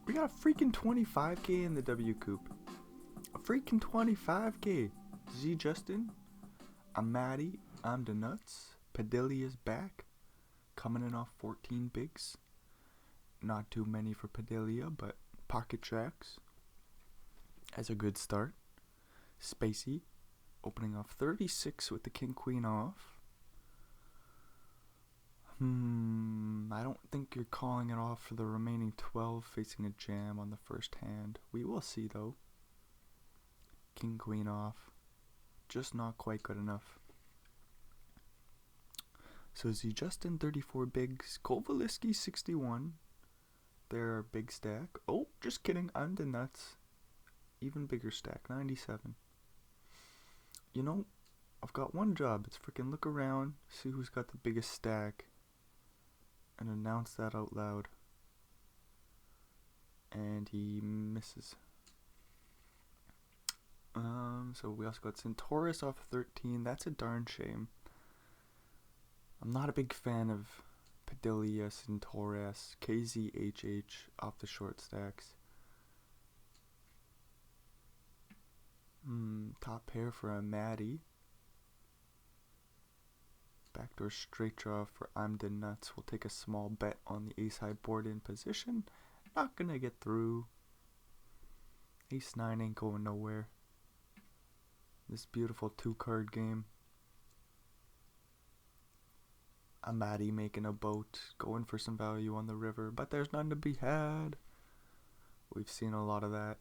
We got a freaking 25k in the WCOOP. A freaking 25k. Z Justin. I'm Maddie. I'm the nuts. Padilla's back. Coming in off 14 bigs. Not too many for Padilla, but pocket tracks. As a good start. Spacey. Opening off 36 with the king queen off. I don't think you're calling it off for the remaining 12 facing a jam on the first hand. We will see though. King queen off. Just not quite good enough. So Z Justin 34 bigs. Kovaliski 61. Their big stack. Oh, just kidding. I'm the nuts. Even bigger stack. 97. You know, I've got one job. It's freaking look around, see who's got the biggest stack, and announce that out loud. And he misses. So we also got Centaurus off 13. That's a darn shame. I'm not a big fan of Padilla, Centaurus, KZHH off the short stacks. Top pair for a Maddie. Backdoor straight draw for I'm the nuts. We'll take a small bet on the ace high board in position. Not gonna get through. Ace 9 ain't going nowhere. This beautiful 2-card game. A Maddie making a boat, going for some value on the river, but there's none to be had. We've seen a lot of that.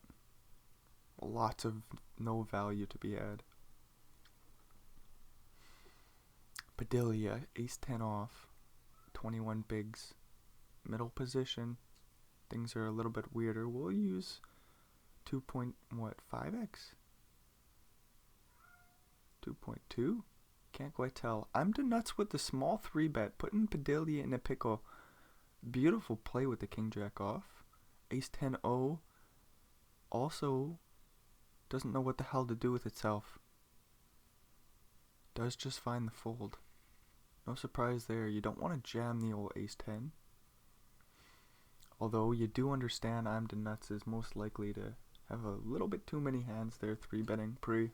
Lots of no value to be had. Padilla, ace 10 off, 21 bigs, middle position. Things are a little bit weirder. We'll use 2.5x? 2.2? Can't quite tell. I'm the nuts with the small 3-bet, putting Padilla in a pickle. Beautiful play with the king jack off. Ace 10-0. Also doesn't know what the hell to do with itself. Does just find the fold. No surprise there. You don't want to jam the old ace 10. Although you do understand I'm the nuts is most likely to have a little bit too many hands there 3-betting pre.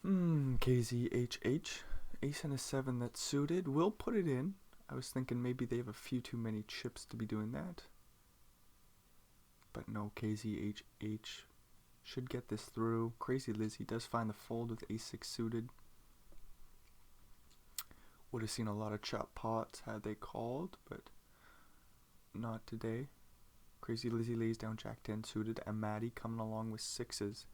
KZHH. Ace and a 7 that's suited. We'll put it in. I was thinking maybe they have a few too many chips to be doing that. But no, KZHH should get this through. Crazy Lizzie does find the fold with ace 6 suited. Would have seen a lot of chop pots had they called, but not today. Crazy Lizzie lays down jack 10 suited, and Maddie coming along with 6s.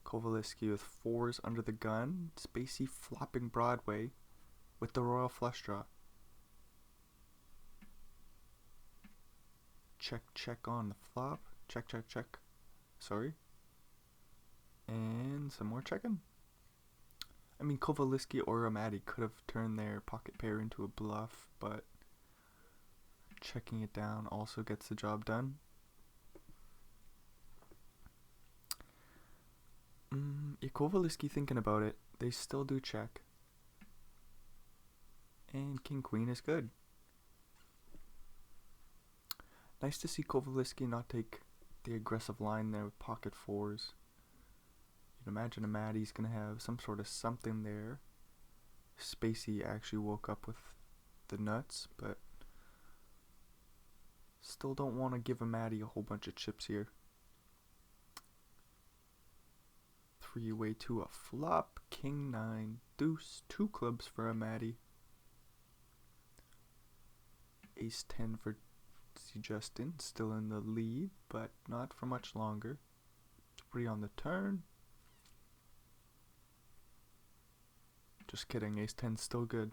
Kovaliski with 4s under the gun. Spacey flopping Broadway with the royal flush draw. Check, check on the flop. Check, check, check. Sorry. And some more checking. I mean, Kovaliski or Maddie could have turned their pocket pair into a bluff, but checking it down also gets the job done. Kovaliski thinking about it. They still do check. And King Queen is good. Nice to see Kovaliski not take the aggressive line there with pocket 4s. You'd imagine a Maddie's going to have some sort of something there. Spacey actually woke up with the nuts, but still don't want to give a Maddie a whole bunch of chips here. 3-way to a flop. King 9. Deuce. 2 clubs for a Maddie. Ace 10 for Z Justin. Still in the lead, but not for much longer. 3 on the turn. Just kidding. Ace 10's still good.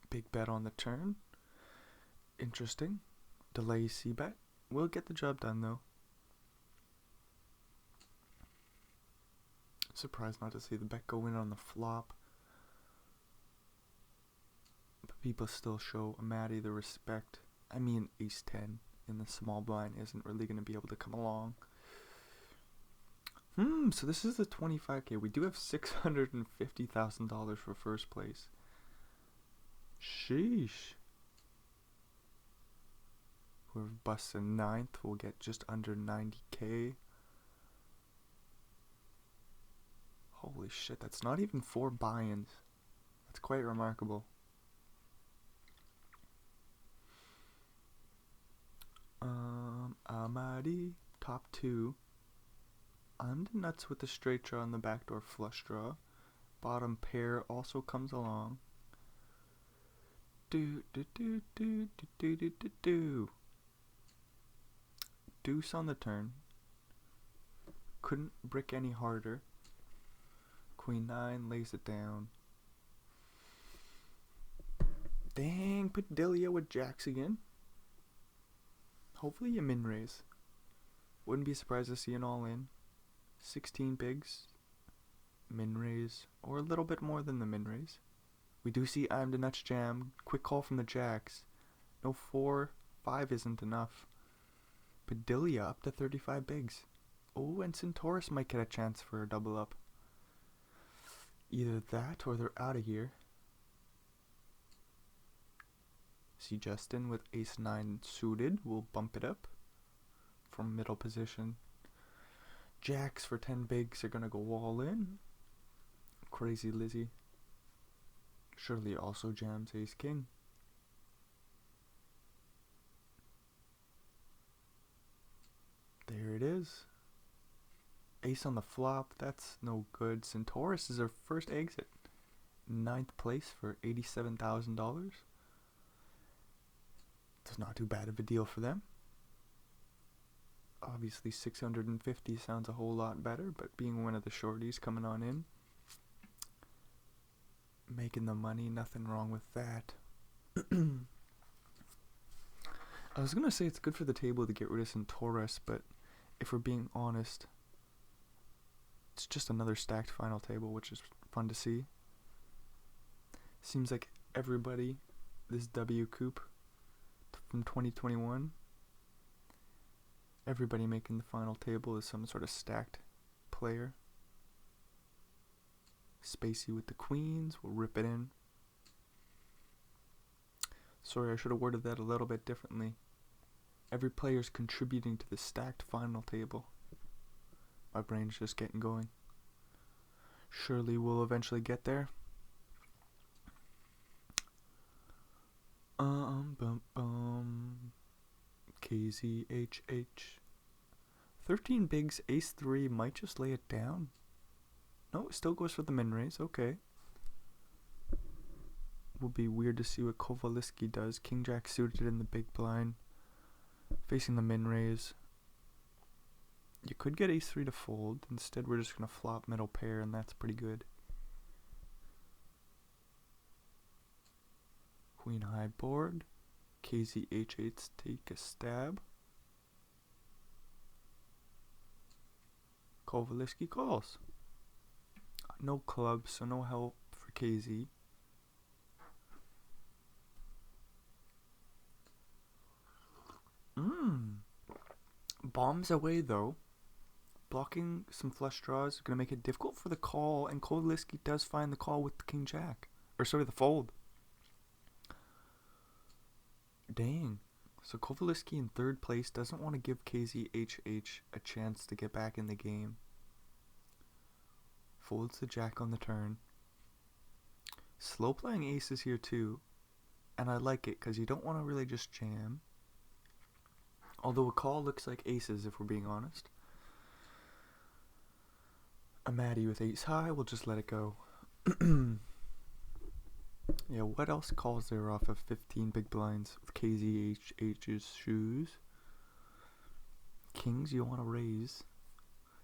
Big bet on the turn. Interesting. Delay C-bet. We'll get the job done though. Surprised not to see the bet go in on the flop. But people still show Maddie the respect. I mean, ace 10 in the small blind isn't really going to be able to come along. So this is the 25K. We do have $650,000 for first place. Sheesh. Whoever busts in ninth will get just under 90K. Holy shit, that's not even 4 buy-ins. That's quite remarkable. Amadi, top 2. I'm the nuts with the straight draw and the backdoor flush draw. Bottom pair also comes along. Deuce on the turn. Couldn't brick any harder. Queen 9 lays it down. Dang, Padilla with jacks again. Hopefully you min raise. Wouldn't be surprised to see an all in. 16 bigs. Min raise. Or a little bit more than the min raise. We do see I'm the nuts jam. Quick call from the jacks. No 4. 5 isn't enough. Padilla up to 35 bigs. Oh, and Centaurus might get a chance for a double up. Either that or they're out of here. See Justin with ace 9 suited. We'll bump it up from middle position. Jacks for 10 bigs are going to go all in. Crazy Lizzie. Shirley also jams ace king. There it is. Ace on the flop. That's no good. Centaurus is our first exit. 9th place for $87,000. It's not too bad of a deal for them. Obviously 650 sounds a whole lot better, but being one of the shorties coming on in, making the money, nothing wrong with that. I was gonna say it's good for the table to get rid of Centaurus, but if we're being honest, it's just another stacked final table, which is fun to see. Seems like everybody, this WCOOP from 2021, everybody making the final table is some sort of stacked player. Spacey with the queens, we'll rip it in. Sorry, I should have worded that a little bit differently. Every player's contributing to the stacked final table. My brain's just getting going. Surely we'll eventually get there. KZHH. 13 bigs, ace 3 might just lay it down. No, it still goes for the min raise. Okay. Will be weird to see what Kovaliski does. King Jack suited in the big blind, facing the min raise. You could get ace 3 to fold. Instead, we're just gonna flop middle pair, and that's pretty good. Queen high board. KZH8's take a stab. Kovaliski calls. No clubs, so no help for KZ. Bombs away though. Blocking some flush draws is going to make it difficult for the call, and Kovaliski does find the call with the king jack. Or sorry, the fold. Dang. So Kovaliski in 3rd place doesn't want to give KZHH a chance to get back in the game. Folds the jack on the turn. Slow playing aces here too. And I like it because you don't want to really just jam. Although a call looks like aces if we're being honest. A Maddie with ace high, we'll just let it go. Yeah, what else calls there off of 15 big blinds with KZHH's shoes? Kings you want to raise.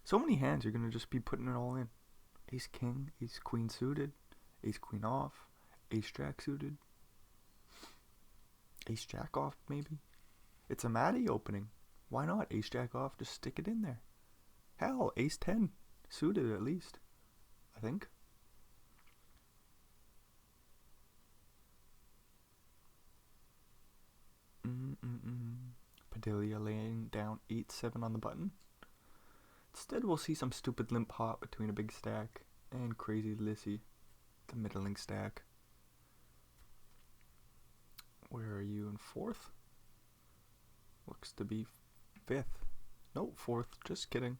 So many hands, you're going to just be putting it all in. Ace king, ace queen suited, ace queen off, ace jack suited, ace jack off maybe. It's a Maddie opening. Why not? Ace jack off, just stick it in there. Hell, ace 10 suited at least, I think. Padilla laying down 8-7 on the button. Instead, we'll see some stupid limp hop between a big stack and Crazy Lizzie, the middling stack. Where are you in 4th? Looks to be 5th. No, 4th. Just kidding.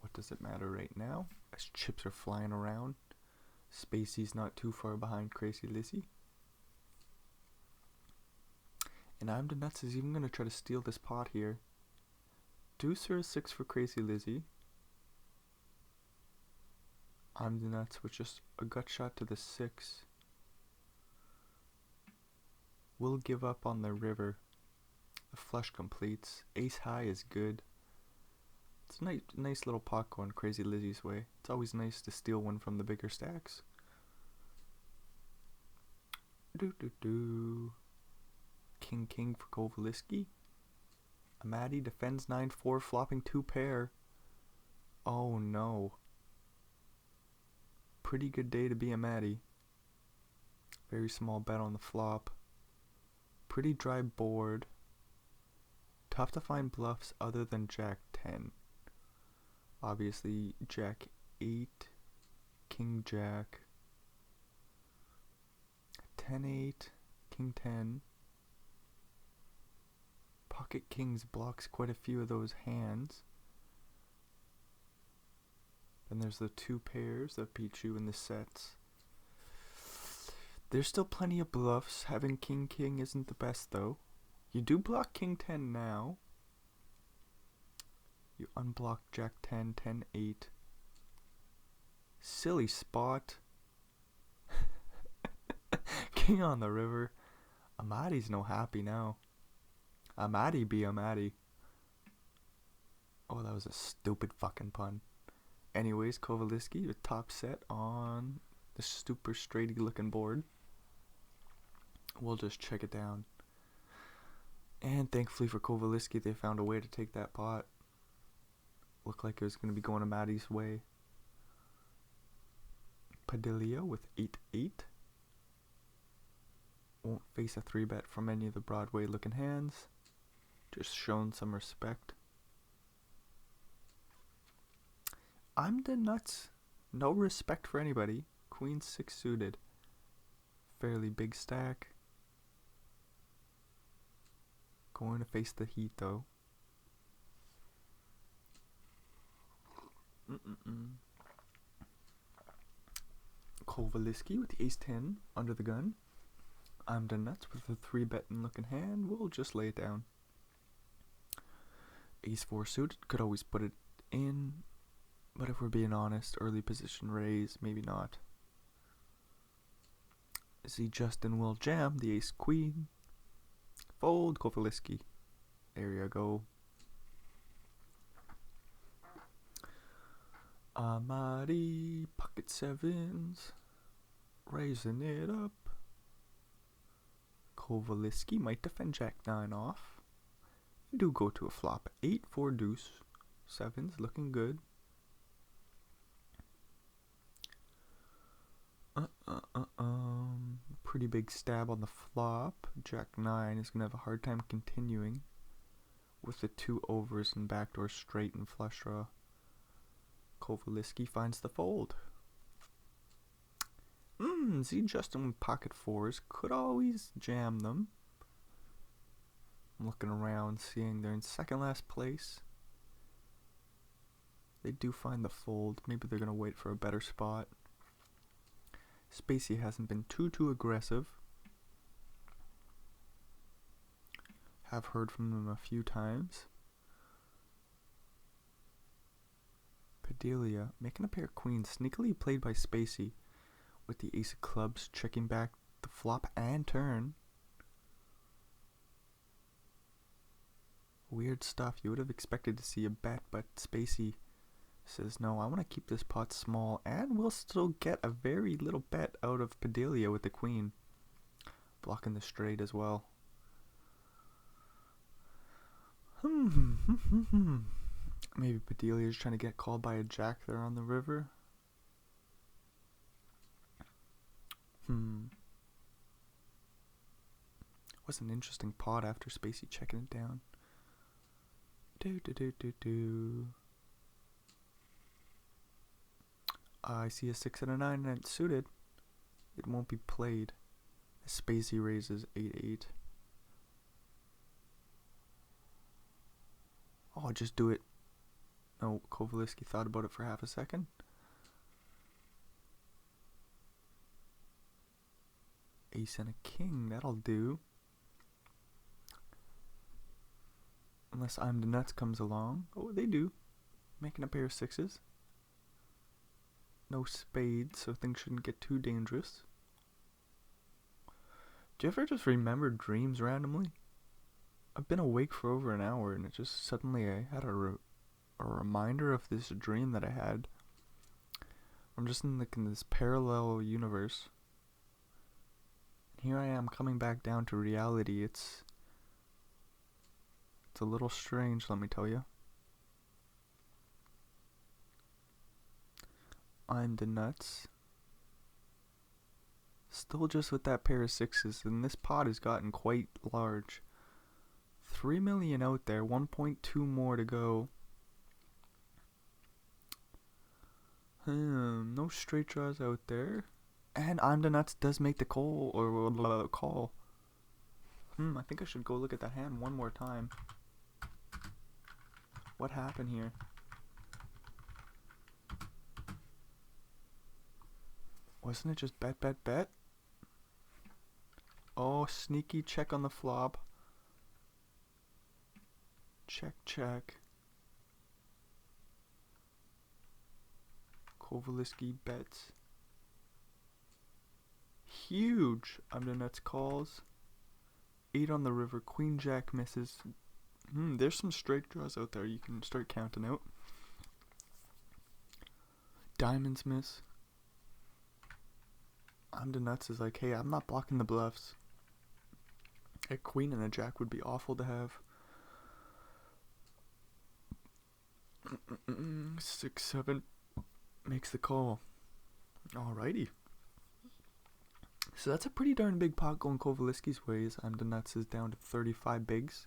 What does it matter right now? As chips are flying around. Spacey's not too far behind Crazy Lizzie. And I'm the Nuts is even going to try to steal this pot here. Deuce or a 6 for Crazy Lizzie. I'm the Nuts with just a gut shot to the 6. We'll give up on the river. The flush completes. Ace high is good. It's a nice little pot going Crazy Lizzie's way. It's always nice to steal one from the bigger stacks. King for Kovaliski. Amati defends 9-4, flopping 2 pair. Oh no. Pretty good day to be Amati. Very small bet on the flop. Pretty dry board. Tough to find bluffs other than Jack 10. Obviously Jack 8, King Jack, 10-8, King 10. Pocket Kings blocks quite a few of those hands. Then there's the 2 pairs that beat you in the sets. There's still plenty of bluffs. Having King isn't the best though. You do block King 10 now. You unblock Jack 10, 10-8. Silly spot. King on the river. Amati's no happy now. Amati be Amati. Oh, that was a stupid fucking pun. Anyways, Kovaliski with top set on the super straighty looking board. We'll just check it down. And thankfully for Kovaliski, they found a way to take that pot. Looked like it was going to be going Amati's way. Padilla with 8-8. Won't face a 3-bet from any of the Broadway looking hands. Just showing some respect. I'm the Nuts. No respect for anybody. Queen 6 suited. Fairly big stack. Going to face the heat though. Kovaliski with the ace 10 under the gun. I'm the Nuts with a 3-betting looking hand. We'll just lay it down. Ace 4 suited, could always put it in, but if we're being honest, early position raise, maybe not. Z Justin will jam the ace queen. Fold Kovaliski. There you go. Amati, pocket 7s, raising it up. Kovaliski might defend Jack 9 off. Do go to a flop 8 for deuce. 7s looking good. Pretty big stab on the flop. Jack 9 is gonna have a hard time continuing with the 2 overs and backdoor straight and flush draw. Kovaliski finds the fold. Z Justin with pocket 4s could always jam them. I'm looking around, seeing they're in second last place. They do find the fold. Maybe they're gonna wait for a better spot. Spacey hasn't been too aggressive. Have heard from him a few times. Padilla making a pair of queens, sneakily played by Spacey, with the ace of clubs checking back the flop and turn. Weird stuff. You would have expected to see a bet, but Spacey says no, I want to keep this pot small, and we'll still get a very little bet out of Padilla with the queen. Blocking the straight as well. Maybe Padilla is trying to get called by a jack there on the river. Was an interesting pot after Spacey checking it down. Do do do do do. I see a 6 and a 9 and it's suited. It won't be played. Spacey raises 8-8. Oh, just do it. No, Kovaliski thought about it for half a second. Ace and a king, that'll do. Unless I'm the nuts comes along. Oh, they do. Making a pair of sixes. No spades, so things shouldn't get too dangerous. Do you ever just remember dreams randomly? I've been awake for over an hour and it just suddenly I had a reminder of this dream that I had. I'm just in this parallel universe. Here I am coming back down to reality. It's a little strange, let me tell you. I'm the nuts. Still just with that pair of sixes, and this pot has gotten quite large. 3 million out there, 1.2 more to go. No straight draws out there. And I'm the nuts does make the call, or call. I think I should go look at that hand one more time. What happened here? Wasn't it just bet, bet, bet? Oh, sneaky check on the flop. Check, check. Kovaliski bets. Huge. I'm the nuts calls. 8 on the river. Queen jack misses. There's some straight draws out there you can start counting out. Diamonds miss. I'm the nuts is like, hey, I'm not blocking the bluffs. A queen and a jack would be awful to have. 6, 7 makes the call. Alrighty. So that's a pretty darn big pot going Kovaliski's ways. I'm the nuts is down to 35 bigs.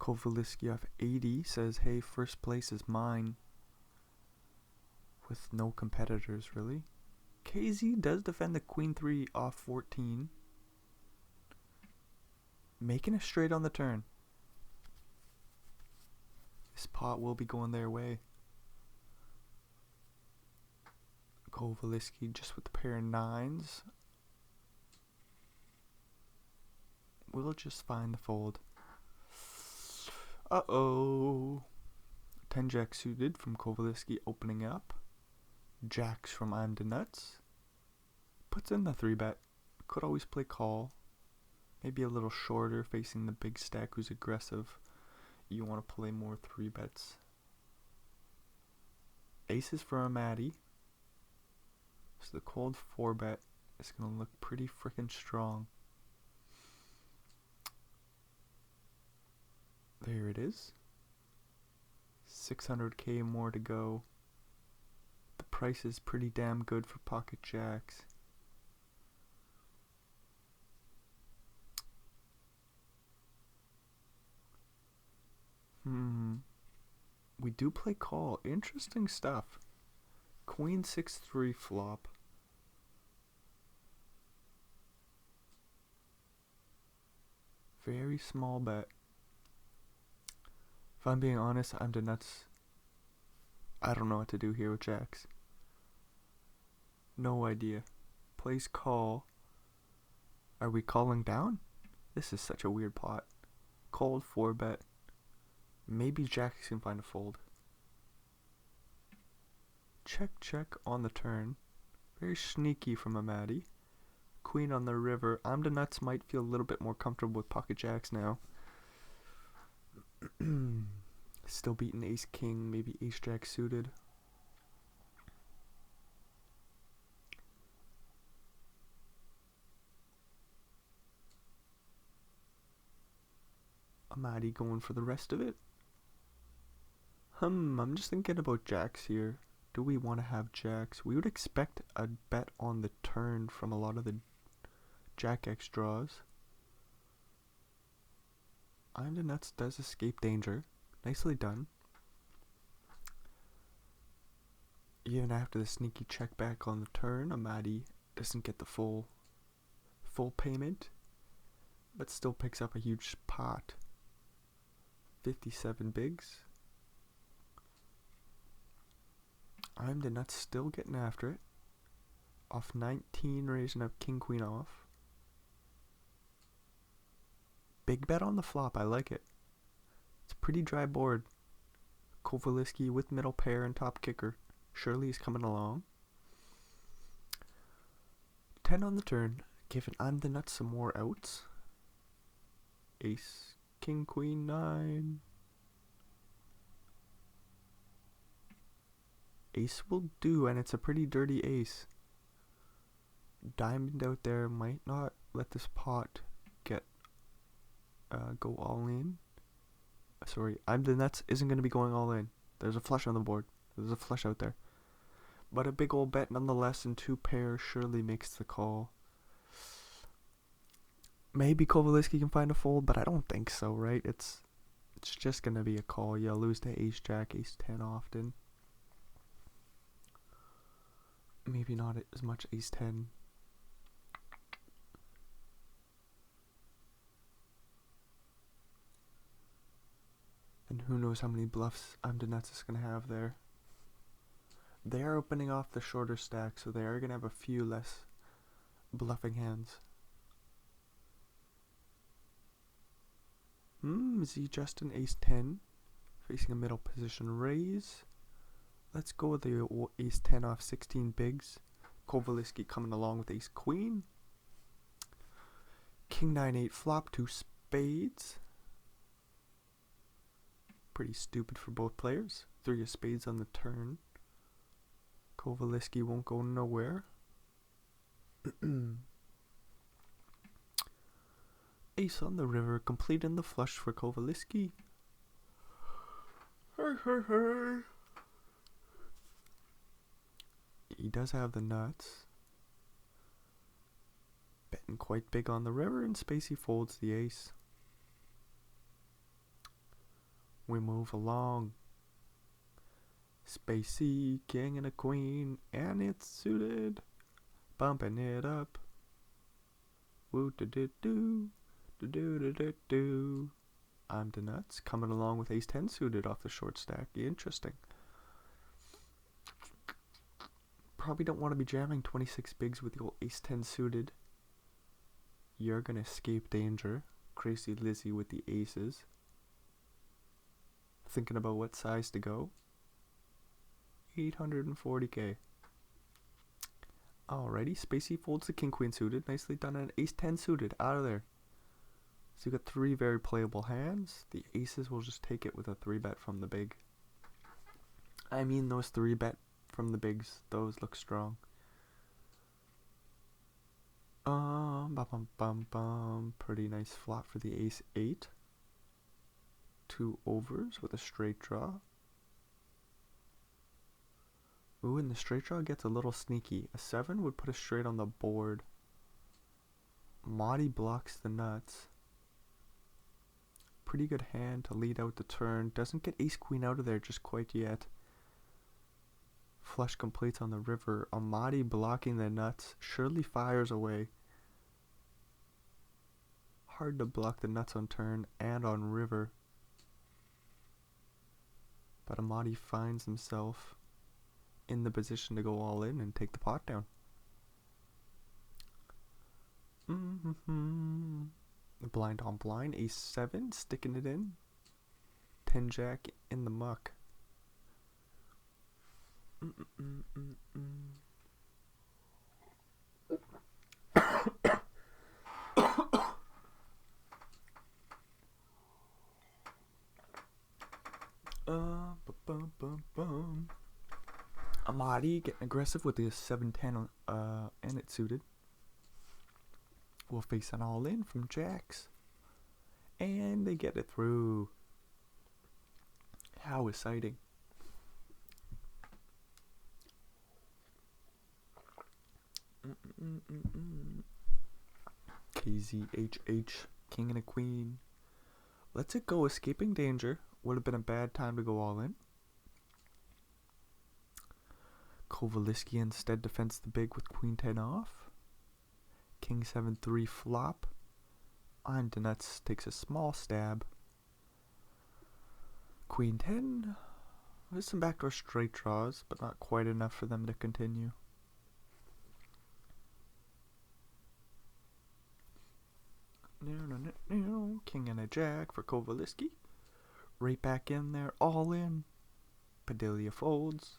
Kovaliski off 80 says, hey, first place is mine. With no competitors, really. KZ does defend the queen 3 off 14. Making a straight on the turn. This pot will be going their way. Kovaliski just with the pair of 9s. We'll just find the fold. Uh-oh. 10 jack suited from Kovaliski opening up. Jacks from I'm the nuts. Puts in the 3-bet. Could always play call. Maybe a little shorter facing the big stack who's aggressive. You want to play more 3-bets. Aces for a Matty. So the cold 4-bet is going to look pretty freaking strong. There it is. 600k more to go. The price is pretty damn good for pocket jacks. We do play call. Interesting stuff. Queen 6-3 flop. Very small bet. If I'm being honest, I'm the nuts. I don't know what to do here with jacks. No idea. Plays call. Are we calling down? This is such a weird pot. Cold 4-bet. Maybe jacks can find a fold. Check, check on the turn. Very sneaky from a Matty. Queen on the river. I'm the nuts might feel a little bit more comfortable with pocket jacks now. Still beating ace king, maybe ace jack suited. Amadi going for the rest of it. I'm just thinking about jacks here. Do we want to have jacks? We would expect a bet on the turn from a lot of the jack X draws. I'm the nuts does escape danger. Nicely done. Even after the sneaky check back on the turn, Amadi doesn't get the full payment, but still picks up a huge pot. 57 bigs. I'm the nuts still getting after it. Off 19, raising up king queen off. Big bet on the flop, I like it. It's a pretty dry board. Kovaliski with middle pair and top kicker. Shirley is coming along. 10 on the turn, giving I'm the nuts some more outs. Ace, king, queen, 9. Ace will do, and it's a pretty dirty ace. Diamond out there might not let this pot get go all in. Sorry, I'm the nuts isn't going to be going all in. There's a flush on the board. There's a flush out there. But a big old bet nonetheless, and 2 pair surely makes the call. Maybe Kovaliski can find a fold, but I don't think so, right? It's just going to be a call. Yeah, lose to ace jack, ace 10 often. Maybe not as much ace 10. And who knows how many bluffs I'm the nuts is going to have there. They are opening off the shorter stack, so they are going to have a few less bluffing hands. Z Justin ace 10, facing a middle position raise. Let's go with the ace 10 off 16 bigs. Kovaliski coming along with ace queen. King 9-8 flop, 2 spades. Pretty stupid for both players. 3 of spades on the turn. Kovaliski won't go nowhere. Ace on the river, completing the flush for Kovaliski. He does have the nuts. Betting quite big on the river, and Spacey folds the ace. We move along. Spacey, king and a queen, and it's suited. Bumping it up. Woo do do do do do do do do. I'm the nuts coming along with ace 10 suited off the short stack. Interesting. Probably don't want to be jamming 26 bigs with the old ace 10 suited. You're gonna escape danger. Crazy Lizzie with the aces. Thinking about what size to go. 840k. Alrighty, Spacey folds the king queen suited. Nicely done, and ace 10 suited out of there. So you got 3 very playable hands. The aces will just take it with a 3-bet from the big. I mean, those 3-bet from the bigs, those look strong. Pretty nice flop for the ace 8. 2 overs with a straight draw. Ooh, and the straight draw gets a little sneaky. A 7 would put us straight on the board. Madi blocks the nuts. Pretty good hand to lead out the turn. Doesn't get ace queen out of there just quite yet. Flush completes on the river. Amadi blocking the nuts. Surely fires away. Hard to block the nuts on turn and on river. But Amadi finds himself in the position to go all in and take the pot down. Blind on blind, ace 7, sticking it in. 10 jack in the muck. Amadi getting aggressive with the 7-10 and it's suited. We'll face an all in from jacks. And they get it through. How exciting. KZHH, king and a queen. Let's it go, escaping danger. Would have been a bad time to go all in. Kovaliski instead defends the big with queen 10 off. King 7-3 flop. I'm the nuts takes a small stab. Queen 10. There's some backdoor straight draws, but not quite enough for them to continue. King and a jack for Kovaliski. Right back in there, all in. Padilla folds.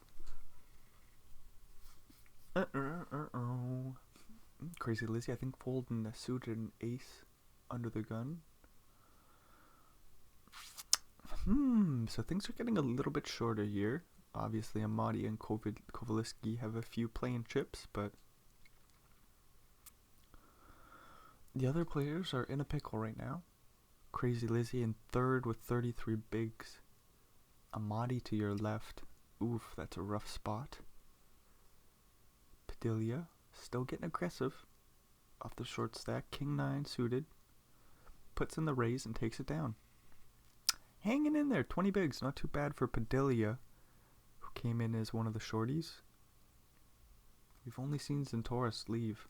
Crazy Lizzie, I think, folding a suited an ace under the gun. So things are getting a little bit shorter here. Obviously, Amati and Kovaliski have a few playing chips, but the other players are in a pickle right now. Crazy Lizzie in third with 33 bigs. Amati to your left. Oof, that's a rough spot. Padilla still getting aggressive. Off the short stack, King 9 suited. Puts in the raise and takes it down. Hanging in there, 20 bigs. Not too bad for Padilla, who came in as one of the shorties. We've only seen Zentaurus leave.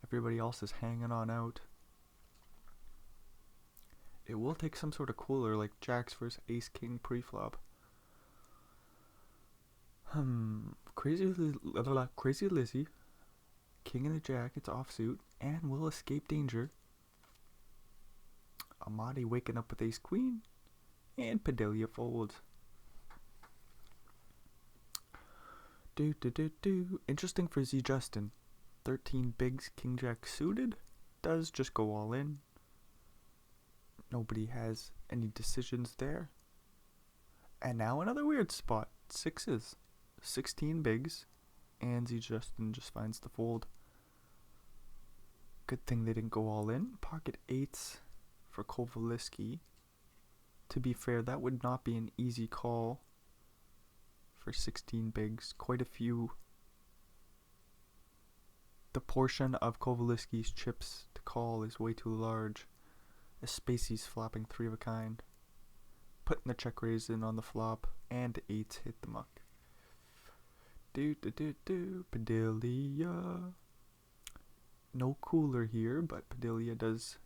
Everybody else is hanging on out. It will take some sort of cooler, like Jacks versus Ace King preflop. Crazy Lizzie, King and the Jack, it's offsuit, and will escape danger. Amati waking up with Ace Queen, and Padilla folds. Interesting for Z Justin. 13 bigs, King Jack suited, does just go all in. Nobody has any decisions there. And now another weird spot. Sixes. 16 bigs. And Z Justin just finds the fold. Good thing they didn't go all in. Pocket 8s for Kovaliski. To be fair, that would not be an easy call for 16 bigs. Quite a few. The portion of Kovaliski's chips to call is way too large. As Spacey's flopping 3 of a kind. Putting the check raise in on the flop. And 8s hit the muck. Padilla. No cooler here, but Padilla does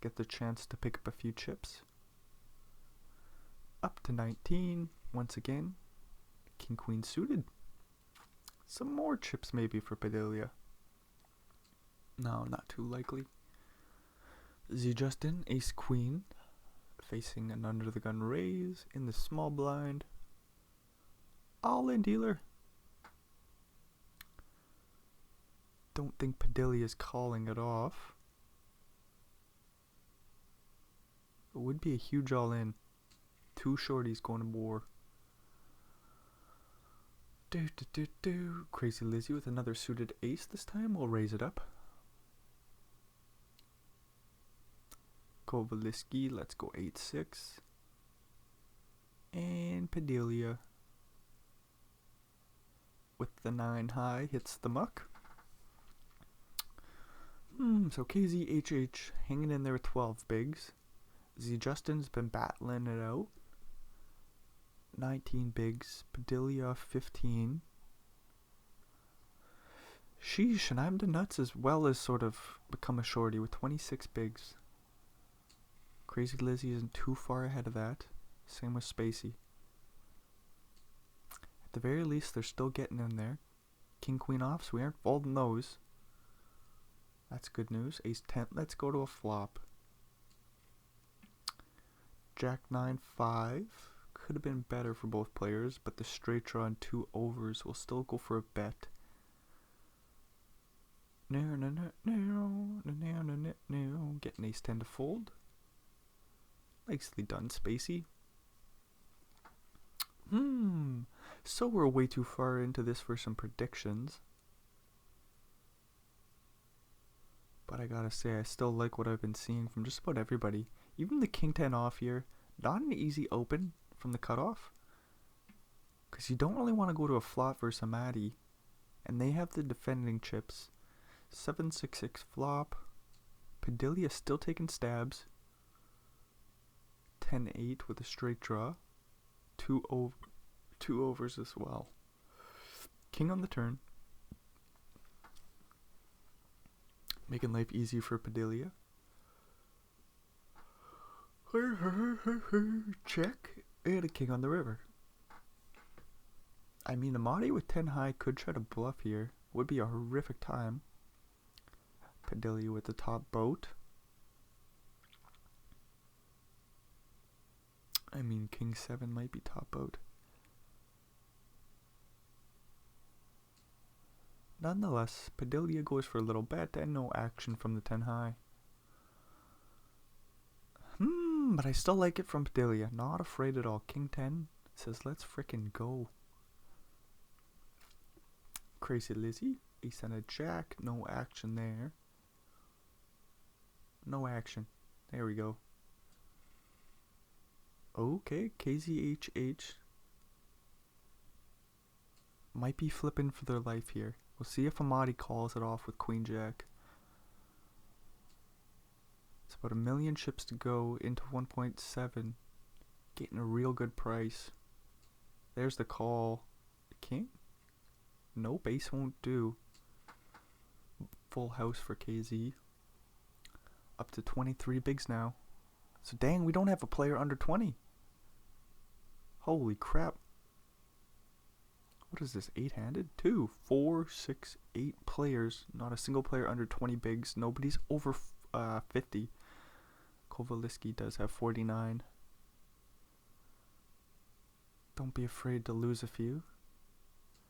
get the chance to pick up a few chips. Up to 19. Once again. King Queen suited. Some more chips maybe for Padilla. No, not too likely. Z Justin, Ace Queen, facing an under the gun raise in the small blind. All in dealer. Don't think Padilla is calling it off. It would be a huge all in. 2 shorties going to war. Crazy Lizzie with another suited ace this time. We'll raise it up. Kovaliski, let's go 8-6. And Padilla with the 9 high hits the muck. So KZHH hanging in there with 12 bigs. Z Justin's been battling it out. 19 bigs. Padilla 15. Sheesh, and I'm the nuts as well as sort of become a shorty with 26 bigs. Crazy Lizzie isn't too far ahead of that. Same with Spacey. At the very least, they're still getting in there. King Queen off, so we aren't folding those. That's good news. Ace 10, let's go to a flop. Jack 9, 5. Could have been better for both players, but the straight draw and 2 overs will still go for a bet. Getting Ace 10 to fold. Nicely done, Spacey. So we're way too far into this for some predictions. But I gotta say, I still like what I've been seeing from just about everybody. Even the King 10 off here, not an easy open from the cutoff. Because you don't really want to go to a flop versus a Matty. And they have the defending chips. 7-6-6 flop. Padilla still taking stabs. 10-8 with a straight draw. Two overs as well. King on the turn. Making life easy for Padilla. Check. And a king on the river. I mean, Amati with 10 high could try to bluff here. Would be a horrific time. Padilla with the top boat. I mean, king 7 might be top boat. Nonetheless, Padilla goes for a little bet and no action from the 10 high. But I still like it from Padilla. Not afraid at all. King 10 says, let's frickin' go. Crazy Lizzie. Ace and a jack. No action there. No action. There we go. Okay, KZHH. Might be flipping for their life here. We'll see if Amati calls it off with Queen Jack. It's about 1 million chips to go into 1.7. Getting a real good price. There's the call. King? No, base won't do. Full house for KZ. Up to 23 bigs now. So dang, we don't have a player under 20. Holy crap. What is this, 8-handed? 2, 4, 6, 8 players. Not a single player under 20 bigs. Nobody's over 50. Kovaliski does have 49. Don't be afraid to lose a few.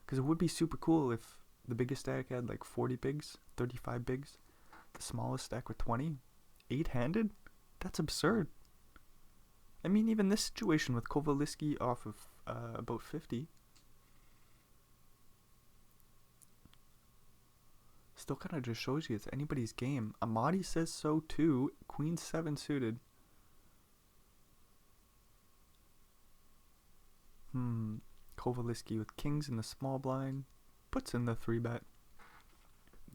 Because it would be super cool if the biggest stack had like 40 bigs, 35 bigs. The smallest stack with 20. 8-handed? That's absurd. I mean, even this situation with Kovaliski off of about 50. Still kind of just shows you it's anybody's game. Amati says so too. Queen 7 suited. Kovaliski with kings in the small blind. Puts in the 3-bet.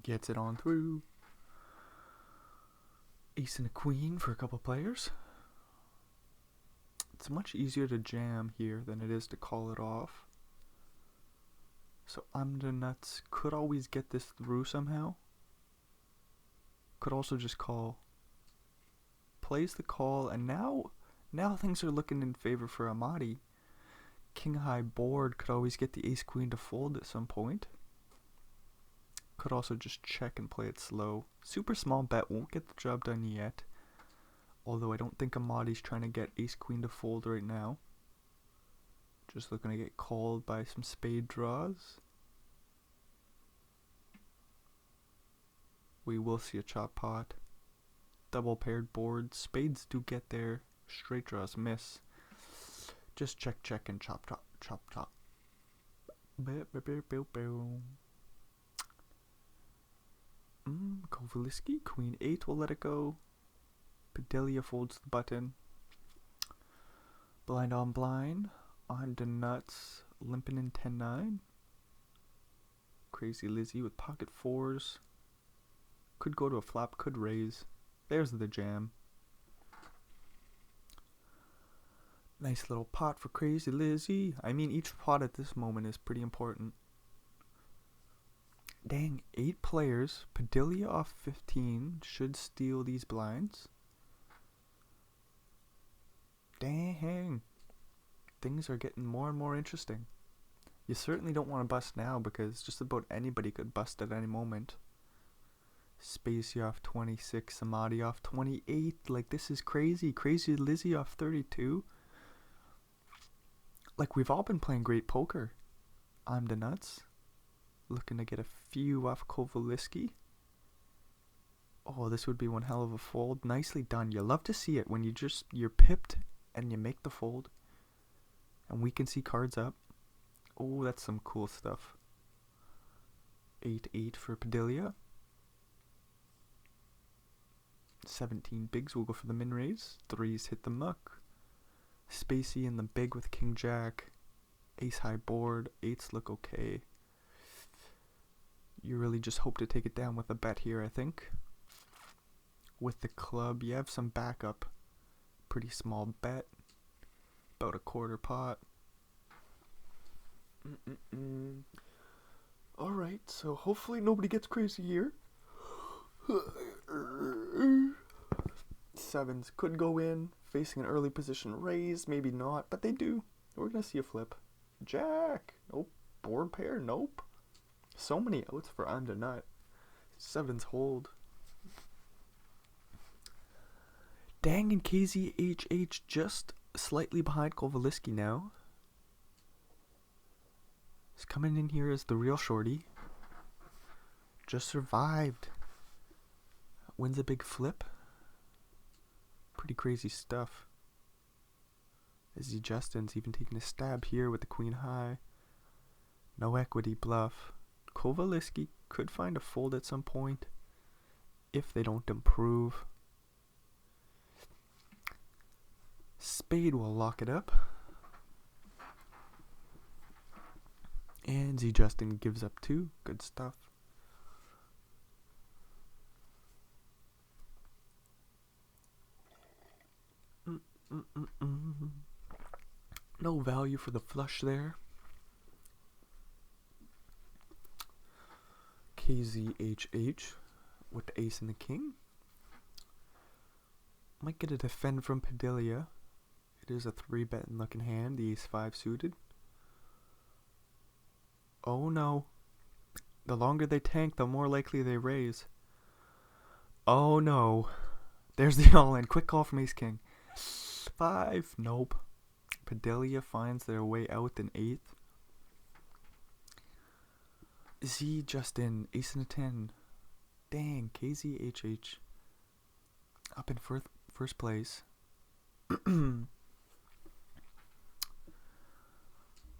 Gets it on through. Ace and a queen for a couple players. It's much easier to jam here than it is to call it off. So the nuts could always get this through somehow. Could also just call. Plays the call, and now things are looking in favor for Amati. King high board could always get the ace queen to fold at some point. Could also just check and play it slow. Super small bet won't get the job done yet. Although I don't think Amati's trying to get ace queen to fold right now. Just looking to get called by some spade draws. We will see a chop pot. Double paired boards. Spades do get there. Straight draws miss. Just check, check, and chop, chop, chop, chop. Kovaliski, Queen 8 will let it go. Padilla folds the button. Blind on blind. On to nuts. Limping in 10-9. Crazy Lizzie with pocket 4s. Could go to a flop, could raise. There's the jam. Nice little pot for Crazy Lizzie. I mean, each pot at this moment is pretty important. Dang, 8 players. Padilla off 15 should steal these blinds. Dang. Things are getting more and more interesting. You certainly don't want to bust now because just about anybody could bust at any moment. Spacey off 26, Amati off 28. Like, this is crazy. Crazy Lizzie off 32. Like, we've all been playing great poker. I'm the nuts. Looking to get a few off Kovaliski. Oh, this would be one hell of a fold. Nicely done. You love to see it when you're pipped and you make the fold. And we can see cards up. Oh, that's some cool stuff. 8-8 for Padilla. 17 bigs will go for the min raise. 3s hit the muck. Spacey in the big with King Jack. Ace high board. 8s look okay. You really just hope to take it down with a bet here, I think. With the club, you have some backup. Pretty small bet. About a quarter pot. Alright, so hopefully nobody gets crazy here. Sevens could go in, facing an early position raise, maybe not, but they do. We're gonna see a flip. Jack! Nope. Board pair? Nope. So many outs for I'm the nut. Sevens hold. Dang, and KZHH just slightly behind Kovaliski now. He's coming in here as the real shorty. Just survived. Wins a big flip. Pretty crazy stuff. Izzy Justin's even taking a stab here with the queen high. No equity bluff. Kovaliski could find a fold at some point if they don't improve. Spade will lock it up. And Z Justin gives up two. Good stuff. No value for the flush there. KZHH with the ace and the king. Might get a defend from Padilla. It is a 3-bet and looking hand. The ace-5 suited. Oh no. The longer they tank, the more likely they raise. Oh no. There's the all-in. Quick call from ace-king. 5. Nope. Padilla finds their way out in 8th. Z Justin. Ace and a 10. Dang. KZHH. Up in first place.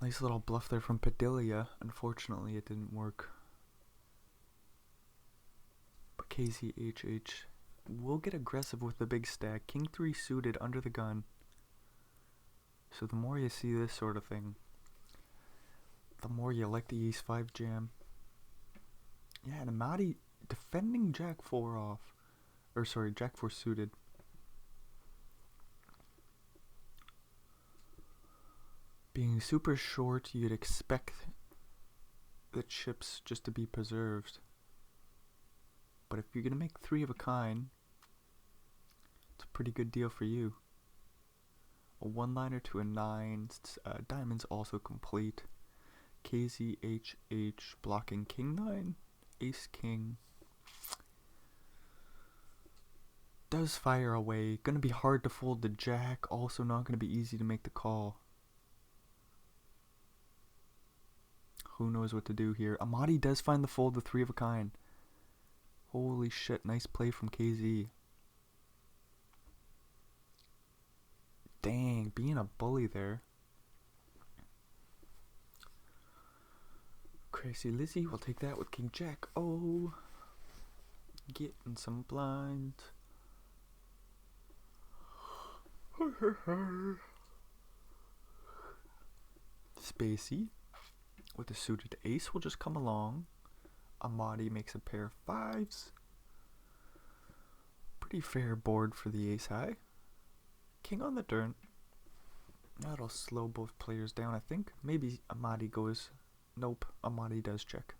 Nice little bluff there from Padilla. Unfortunately, it didn't work. But KZHH will get aggressive with the big stack. King 3 suited under the gun. So the more you see this sort of thing, the more you like the ace-5 jam. Yeah, and Amati defending Jack 4 off. Or sorry, Jack 4 suited. Being super short, you'd expect the chips just to be preserved. But if you're going to make 3 of a kind, it's a pretty good deal for you. A 1-liner to a 9. Diamond's also complete. KZHH blocking king 9. Ace king. Does fire away. Going to be hard to fold the jack. Also not going to be easy to make the call. Who knows what to do here. Amati does find the fold, the 3 of a kind. Holy shit, nice play from KZ. Dang, being a bully there. Crazy Lizzie will take that with King Jack. Oh, getting some blind. Spacey with a suited ace will just come along. Amati makes a pair of 5s. Pretty fair board for the ace high. King on the turn. That'll slow both players down, I think. Maybe Amati goes. Nope, Amati does check.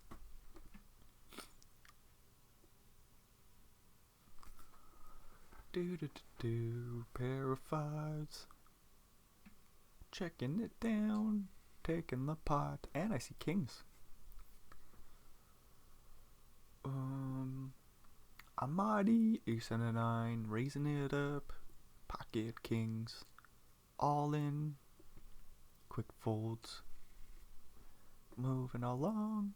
Pair of 5s. Checking it down. Taking the pot. And I see kings. Amati, ace and a 9, raising it up. Pocket kings. All in. Quick folds. Moving along.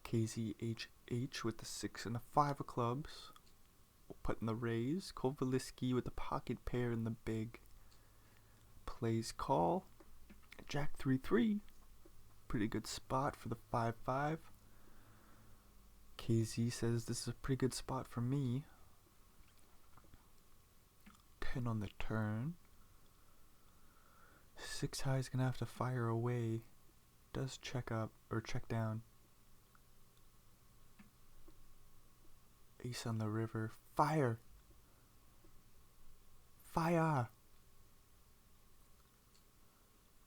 KZHH with the 6 and a 5 of clubs. We'll put in the raise. Kovaliski with the pocket pair in the big. Plays call. Jack 3-3. Pretty good spot for the 5-5. KZ says this is a pretty good spot for me. 10 on the turn. 6 high is gonna have to fire away. Does check up or check down. Ace on the river. Fire! Fire!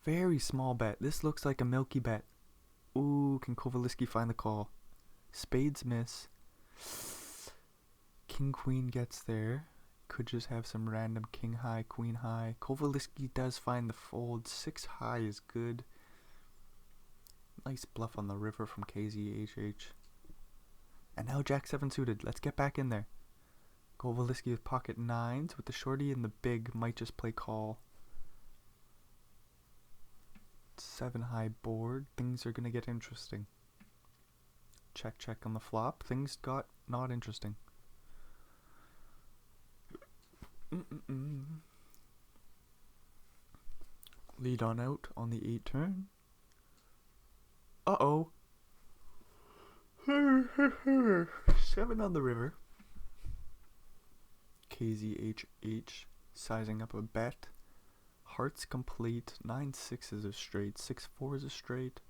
Very small bet. This looks like a milky bet. Ooh, can Kovaliski find the call? Spades miss. King Queen gets there. Could just have some random king high, queen high. Kovaliski does find the fold. 6 high is good. Nice bluff on the river from KZHH. And now Jack 7 suited. Let's get back in there. Kovaliski with pocket 9s. With the shorty and the big, might just play call. 7 high board. Things are going to get interesting. Check, check on the flop. Things got not interesting. Lead on out on the 8 turn. Uh-oh. 7 on the river. KZHH sizing up a bet. Hearts complete. 9-6 is a straight. 6-4 is a straight.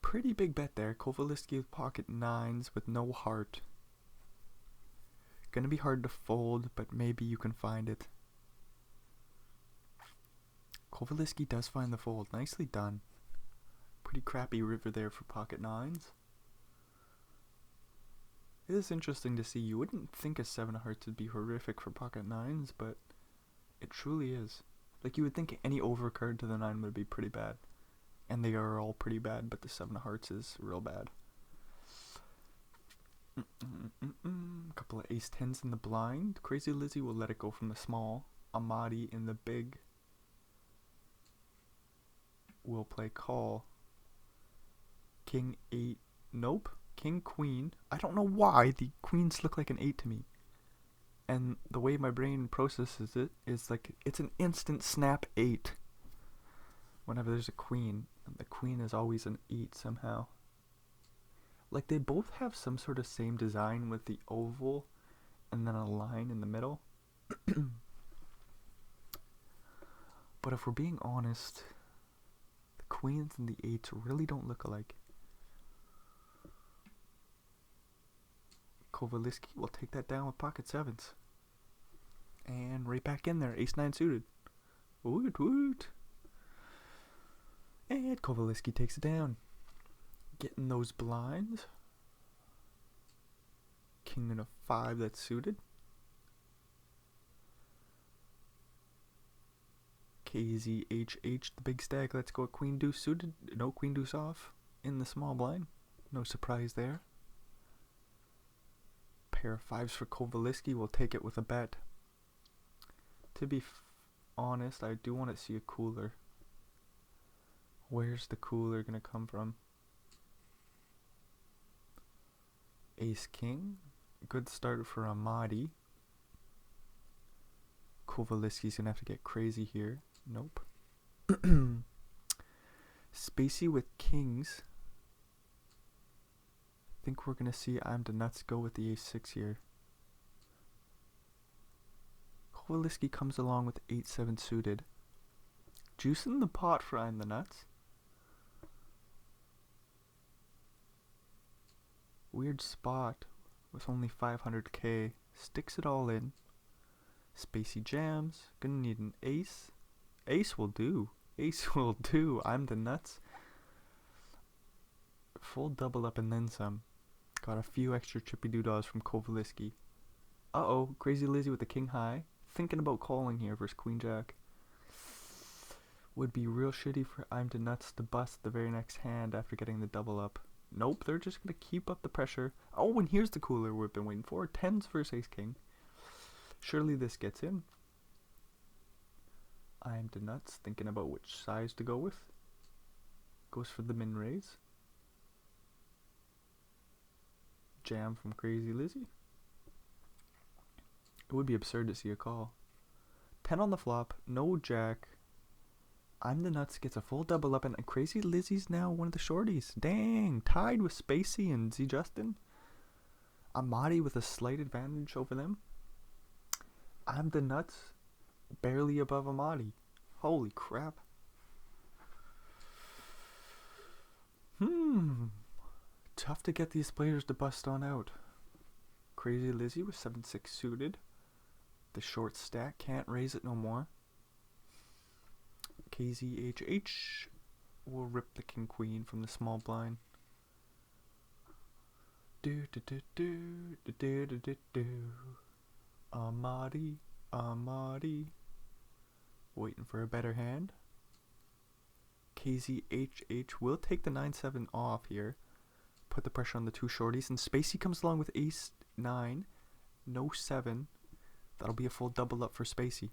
Pretty big bet there. Kovaliski with pocket 9s with no heart. Gonna be hard to fold, but maybe you can find it. Kovaliski does find the fold. Nicely done. Pretty crappy river there for pocket 9s. It is interesting to see. You wouldn't think a 7 of hearts would be horrific for pocket 9s, but it truly is. Like, you would think any overcard to the 9 would be pretty bad. And they are all pretty bad, but the 7 of hearts is real bad. A couple of ace 10s in the blind. Crazy Lizzie will let it go from the small. Amadi in the big will play call. King 8. Nope. King Queen. I don't know why the queens look like an 8 to me. And the way my brain processes it is like it's an instant snap 8. Whenever there's a queen. And the queen is always an 8 somehow. Like, they both have some sort of same design with the oval and then a line in the middle. But if we're being honest, the queens and the 8s really don't look alike. Kovaliski will take that down with pocket 7s. And right back in there, ace 9 suited. Woot woot. And Kovaliski takes it down. Getting those blinds. King and a 5 that's suited. KZHH, the big stack. Let's go queen deuce suited. No queen deuce off in the small blind. No surprise there. Pair of 5s for Kovaliski. We'll take it with a bet. To be honest, I do want to see a cooler. Where's the cooler going to come from? Ace King. Good start for Amadi. Kovaliski's going to have to get crazy here. Nope. Spacey with kings. I think we're going to see I'm the nuts go with the ace 6 here. Kovaliski comes along with 8-7 suited. Juicing the pot for I'm the nuts. Weird spot with only 500k. Sticks it all in. Spacey jams. Gonna need an ace. Ace will do. Ace will do. I'm the nuts. Full double up and then some. Got a few extra chippy doodahs from Kovaliski. Uh-oh. Crazy Lizzie with the king high. Thinking about calling here versus queen jack. Would be real shitty for I'm the nuts to bust the very next hand after getting the double up. Nope, they're just going to keep up the pressure. Oh, and here's the cooler we've been waiting for. 10s versus ace king. Surely this gets in. I'm the nuts, thinking about which size to go with. Goes for the min raise. Jam from Crazy Lizzie. It would be absurd to see a call. 10 on the flop, no jack. I'm the nuts gets a full double up, and Crazy Lizzie's now one of the shorties. Dang, tied with Spacey and Z Justin. Amadi with a slight advantage over them. I'm the nuts barely above Amadi. Holy crap. Tough to get these players to bust on out. Crazy Lizzie with 7-6 suited. The short stack can't raise it no more. KZHH will rip the king queen from the small blind. Do do do do do do do do do. Amadi. Waiting for a better hand. KZHH will take the 9-7 off here. Put the pressure on the two shorties, and Spacey comes along with ace 9, no 7. That'll be a full double up for Spacey.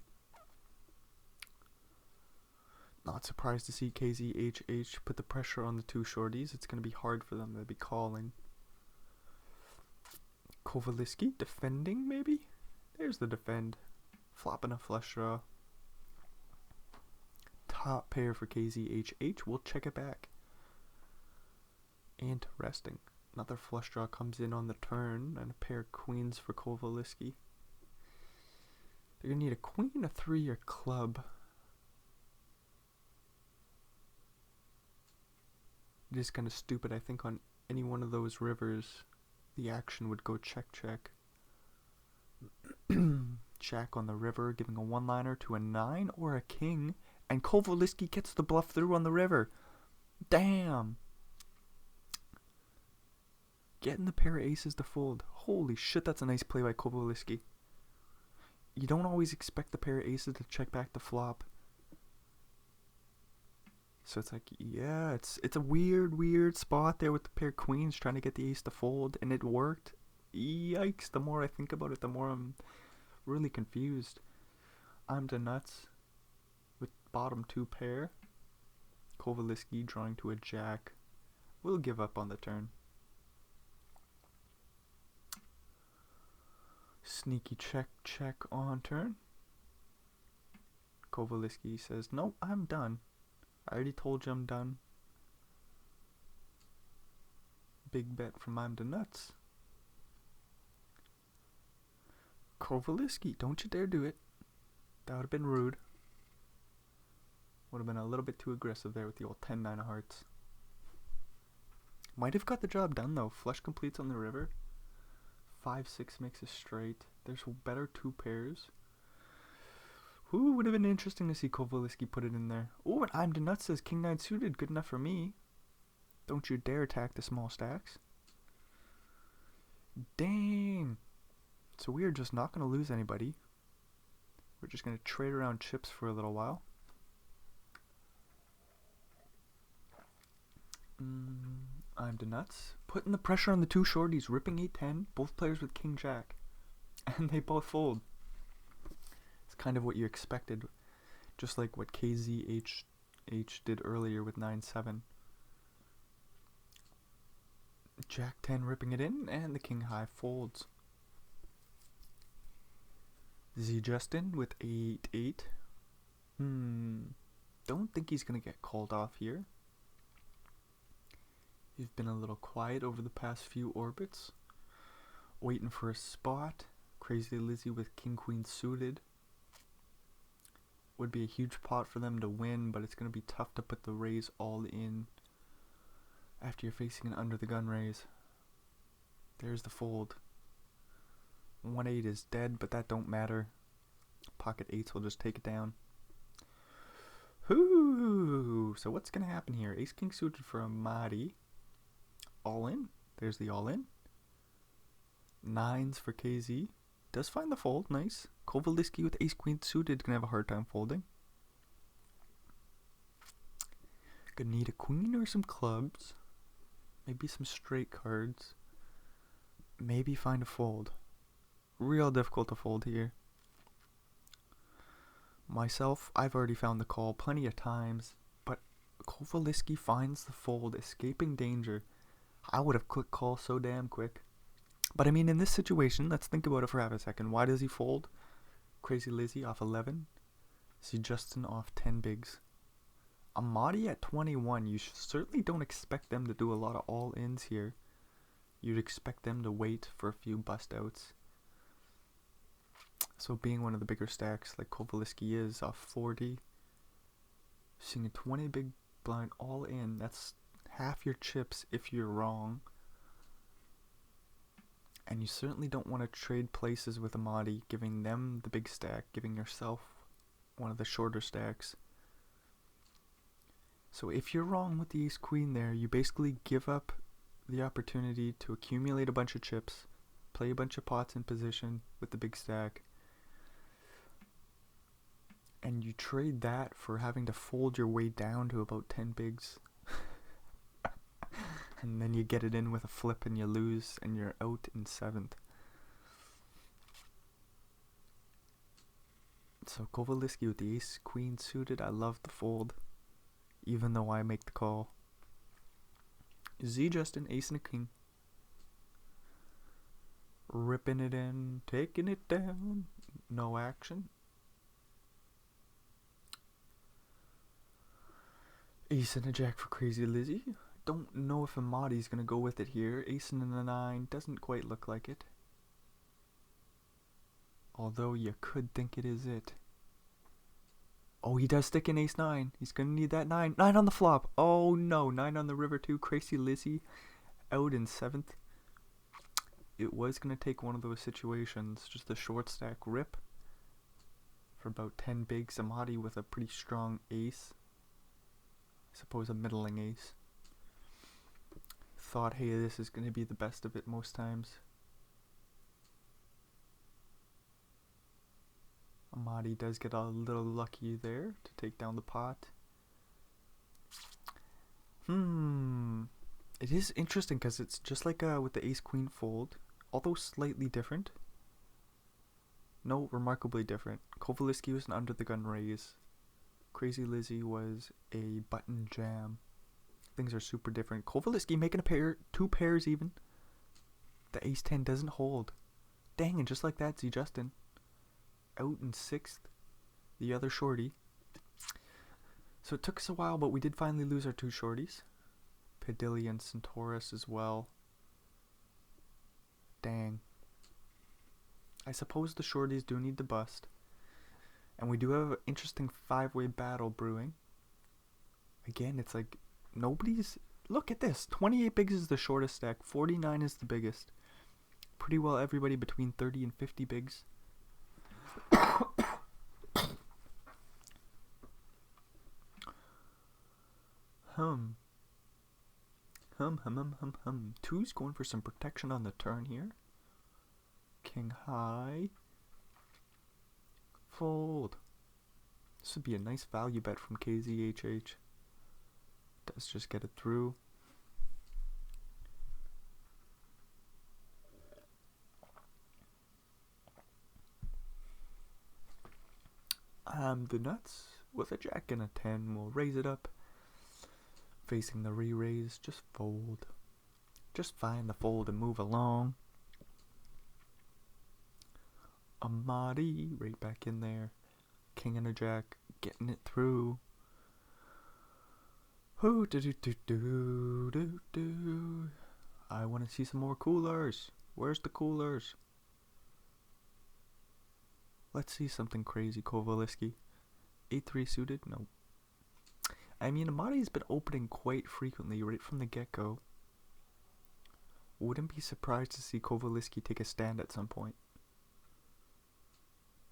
Not surprised to see KZHH put the pressure on the two shorties. It's going to be hard for them to be calling. Kowalski defending, maybe? There's the defend. Flopping a flush draw. Top pair for KZHH. We'll check it back. Interesting. Another flush draw comes in on the turn, and a pair of queens for Kowalski. They're going to need a queen, a 3, or club. It is kind of stupid. I think on any one of those rivers, the action would go check. Jack on the river, giving a one-liner to a 9 or a king, and Kowalski gets the bluff through on the river. Damn! Getting the pair of aces to fold. Holy shit, that's a nice play by Kowalski. You don't always expect the pair of aces to check back the flop. So it's like, yeah, it's a weird spot there with the pair of queens trying to get the ace to fold, and it worked. Yikes, the more I think about it, the more I'm really confused. I'm the nuts with bottom 2 pair. Kowalski drawing to a jack. We'll give up on the turn. Sneaky check on turn. Kowalski says, nope, I'm done. I already told you I'm done. Big bet from I'm the nuts. Kowalski, don't you dare do it. That would have been rude. Would have been a little bit too aggressive there with the old 10-9 of hearts. Might have got the job done though. Flush completes on the river. 5-6 makes a straight. There's better 2 pairs. Ooh, would have been interesting to see Kowalski put it in there. Ooh, and I'm the nuts says king 9 suited. Good enough for me. Don't you dare attack the small stacks. Dang. So we are just not going to lose anybody. We're just going to trade around chips for a little while. I'm the nuts. Putting the pressure on the two shorties. Ripping 8-10. Both players with king jack. And they both fold. It's kind of what you expected. Just like what KZH did earlier with 9-7. Jack 10 ripping it in. And the king high folds. Z Justin with 8-8. Don't think he's going to get called off here. He's been a little quiet over the past few orbits. Waiting for a spot. Crazy Lizzie with king queen suited. Would be a huge pot for them to win, but it's going to be tough to put the raise all in after you're facing an under the gun raise. There's the fold. 1-8 is dead, but that don't matter. Pocket 8s will just take it down. Ooh, so what's going to happen here? Ace king suited for a Mahdi. All in. There's the all in. 9s for KZ. Does find the fold. Nice. Kowalski with ace queen suited. Gonna have a hard time folding. Gonna need a queen or some clubs. Maybe some straight cards. Maybe find a fold. Real difficult to fold here. Myself, I've already found the call plenty of times, but Kowalski finds the fold, escaping danger. I would have clicked call so damn quick. But I mean, in this situation, let's think about it for half a second. Why does he fold? Crazy Lizzie off 11. See Justin off 10 bigs. Amadi at 21. You certainly don't expect them to do a lot of all-ins here. You'd expect them to wait for a few bust outs. So being one of the bigger stacks like Kowalski is off 40. Seeing a 20 big blind all in. That's half your chips if you're wrong. And you certainly don't want to trade places with Amadi, giving them the big stack, giving yourself one of the shorter stacks. So if you're wrong with the ace queen there, you basically give up the opportunity to accumulate a bunch of chips, play a bunch of pots in position with the big stack, and you trade that for having to fold your way down to about 10 bigs. And then you get it in with a flip and you lose and you're out in 7th. So Kowalski with the ace queen suited, I love the fold, even though I make the call. Z Justin, ace and a king. Ripping it in, taking it down, no action. Ace and a jack for Crazy Lizzie. Don't know if Amadi's gonna go with it here. Ace and a 9 doesn't quite look like it. Although you could think it is it. Oh, he does stick in ace 9. He's gonna need that 9. 9 on the flop. Oh no, 9 on the river too. Crazy Lizzie out in 7th. It was gonna take one of those situations. Just a short stack rip for about 10 bigs. Amadi with a pretty strong ace. I suppose a middling ace. Thought, hey, this is gonna be the best of it most times. Amadi does get a little lucky there to take down the pot. It is interesting because it's just like with the ace queen fold, although slightly different. No, remarkably different. Kowalski was an under the gun raise. Crazy Lizzie was a button jam. Things are super different. Kowalski making a pair, 2 pairs even. The ace 10 doesn't hold. Dang, and just like that, Z Justin out in 6th. The other shorty. So it took us a while, but we did finally lose our 2 shorties. Padilla and Centaurus as well. Dang. I suppose the shorties do need to bust. And we do have an interesting 5-way battle brewing. Again, it's like nobody's... Look at this. 28 bigs is the shortest stack. 49 is the biggest. Pretty well everybody between 30 and 50 bigs. Two's going for some protection on the turn here. King high. Fold. This would be a nice value bet from KZHH. Does just get it through. The nuts with a jack and a 10. We'll raise it up. Facing the re-raise, just fold. Just find the fold and move along. Amadi right back in there. King and a jack, getting it through. Hoo do do do do do do. I want to see some more coolers. Where's the coolers? Let's see something crazy, Kowalski. 8-3 suited? No. I mean, Amadi's been opening quite frequently right from the get-go. Wouldn't be surprised to see Kowalski take a stand at some point.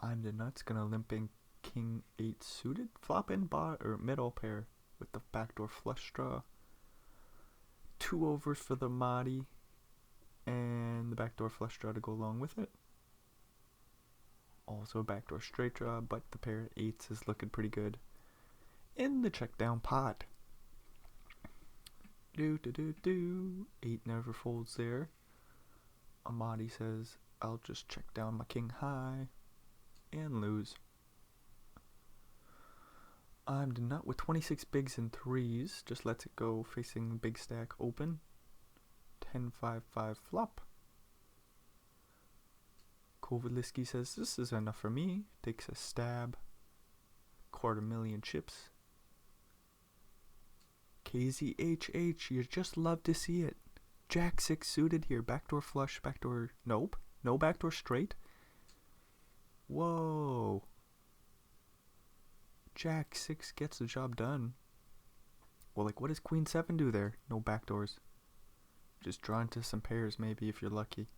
I'm the nuts, gonna limp in King 8 suited. Flop in or middle pair with the backdoor flush draw. 2 overs for the Amadi. And the backdoor flush draw to go along with it. Also a backdoor straight draw, but the pair of 8s is looking pretty good. In the check down pot. Do do do do. 8 never folds there. Amadi says, I'll just check down my king high and lose. I'm the nut with 26 bigs and 3s. Just lets it go facing big stack open. 10-5-5 flop. Kowalski says, this is enough for me. Takes a stab. 250,000 chips. KZHH, you just love to see it. Jack 6 suited here. Backdoor flush, backdoor... Nope. No backdoor straight. Whoa. Jack 6 gets the job done. Well, like, what does Queen 7 do there? No backdoors. Just draw into some pairs, maybe, if you're lucky.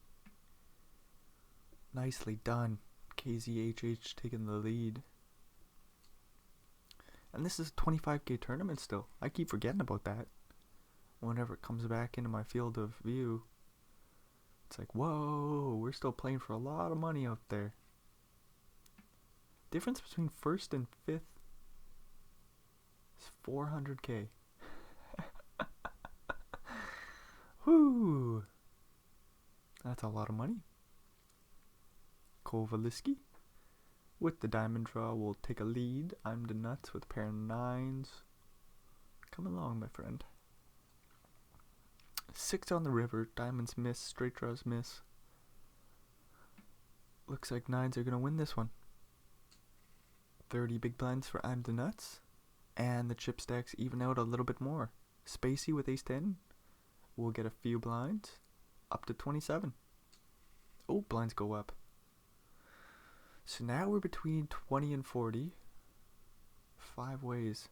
Nicely done. KZHH taking the lead. And this is a 25k tournament still. I keep forgetting about that. Whenever it comes back into my field of view, it's like, whoa, we're still playing for a lot of money out there. Difference between first and fifth is 400k. Whoo! That's a lot of money. Kovaliski with the diamond draw will take a lead. I'm the nuts with a pair of 9s. Come along, my friend. 6 on the river. Diamonds miss. Straight draws miss. Looks like 9s are going to win this one. 30 big blinds for I'm the nuts. And the chip stacks even out a little bit more. Spacey with ace 10 will get a few blinds. Up to 27. Oh, blinds go up. So now we're between 20 and 40. 5 ways.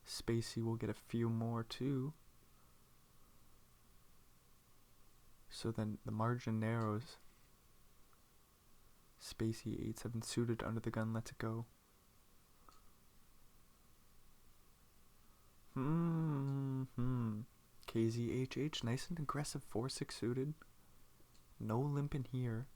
Spacey will get a few more too. So then the margin narrows. Spacey 8-7 suited under the gun, lets it go. KZHH, nice and aggressive 4-6 suited. No limp in here.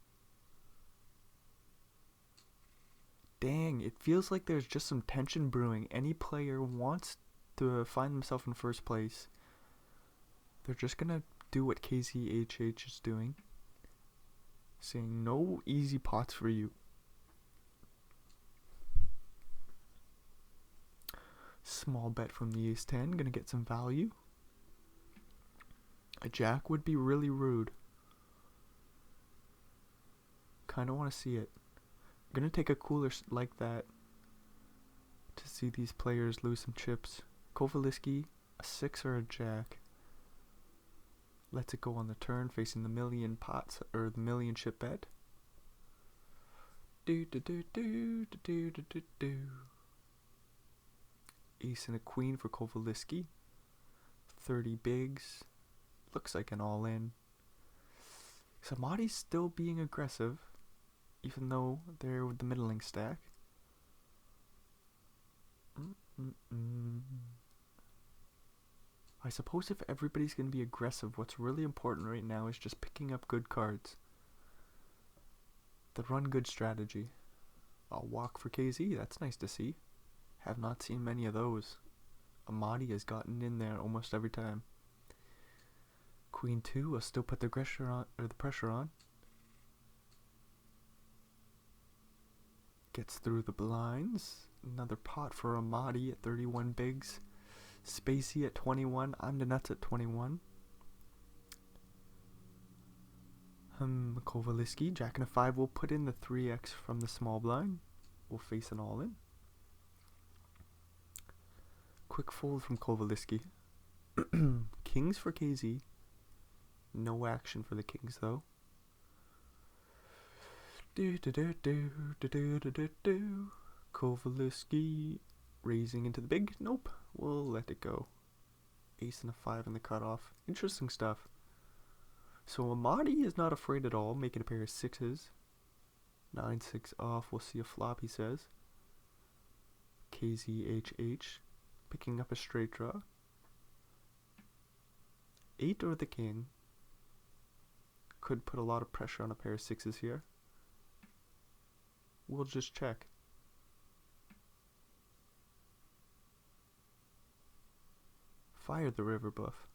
Dang, it feels like there's just some tension brewing. Any player wants to find themselves in first place. They're just gonna do what KZHH is doing. Saying no easy pots for you. Small bet from the ace 10, gonna get some value. A jack would be really rude. Kinda wanna see it. Gonna take a cooler like that to see these players lose some chips. Kovaliski, a 6 or a jack. Lets it go on the turn, facing the million pots or the million chip bet. Ace and a queen for Kovaliski. 30 bigs. Looks like an all-in. Samadi's still being aggressive, even though they're with the middling stack. I suppose if everybody's going to be aggressive, what's really important right now is just picking up good cards. The run good strategy. I'll walk for KZ, that's nice to see. Have not seen many of those. Amadi has gotten in there almost every time. Queen 2 will still put the pressure on. Gets through the blinds. Another pot for Amadi at 31 bigs. Spacey at 21. I'm the nuts at 21. Kovaliski, jack and a 5 will put in the 3x from the small blind. We'll face an all in. Quick fold from Kovaliski. Kings for KZ. No action for the kings though. Kovaliski raising into the big. Nope. We'll let it go. Ace and a 5 in the cutoff. Interesting stuff. So Amadi is not afraid at all, making a pair of 6s. 9-6 off. We'll see a flop, he says. KZHH picking up a straight draw. 8 or the king. Could put a lot of pressure on a pair of 6s here. We'll just check. Fire the river buff.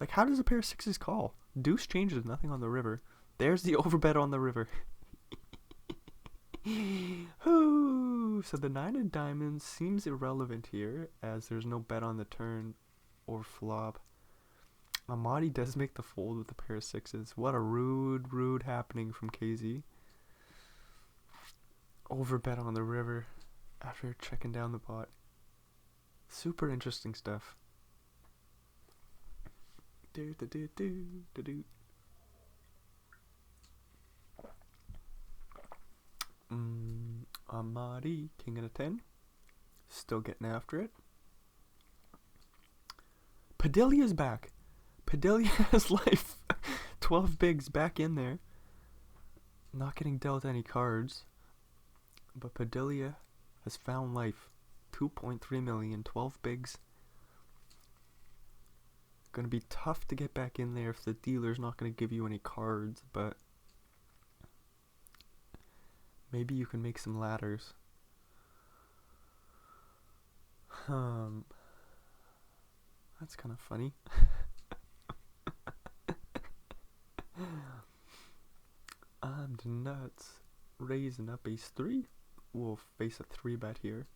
Like, how does a pair of 6s call? Deuce changes, nothing on the river. There's the overbet on the river. Ooh, so the 9 of diamonds seems irrelevant here, as there's no bet on the turn or flop. Amadi does make the fold with a pair of 6s. What a rude happening from KZ. Overbet on the river after checking down the pot. Super interesting stuff. Amadi, king and a 10. Still getting after it. Padilla's back. Padilla has life. 12 bigs back in there. Not getting dealt any cards. But Padilla has found life. 2.3 million, 12 bigs. Gonna be tough to get back in there if the dealer's not gonna give you any cards, but maybe you can make some ladders. That's kind of funny. I'm the nuts. Raising up ace 3. We'll face a 3-bet here.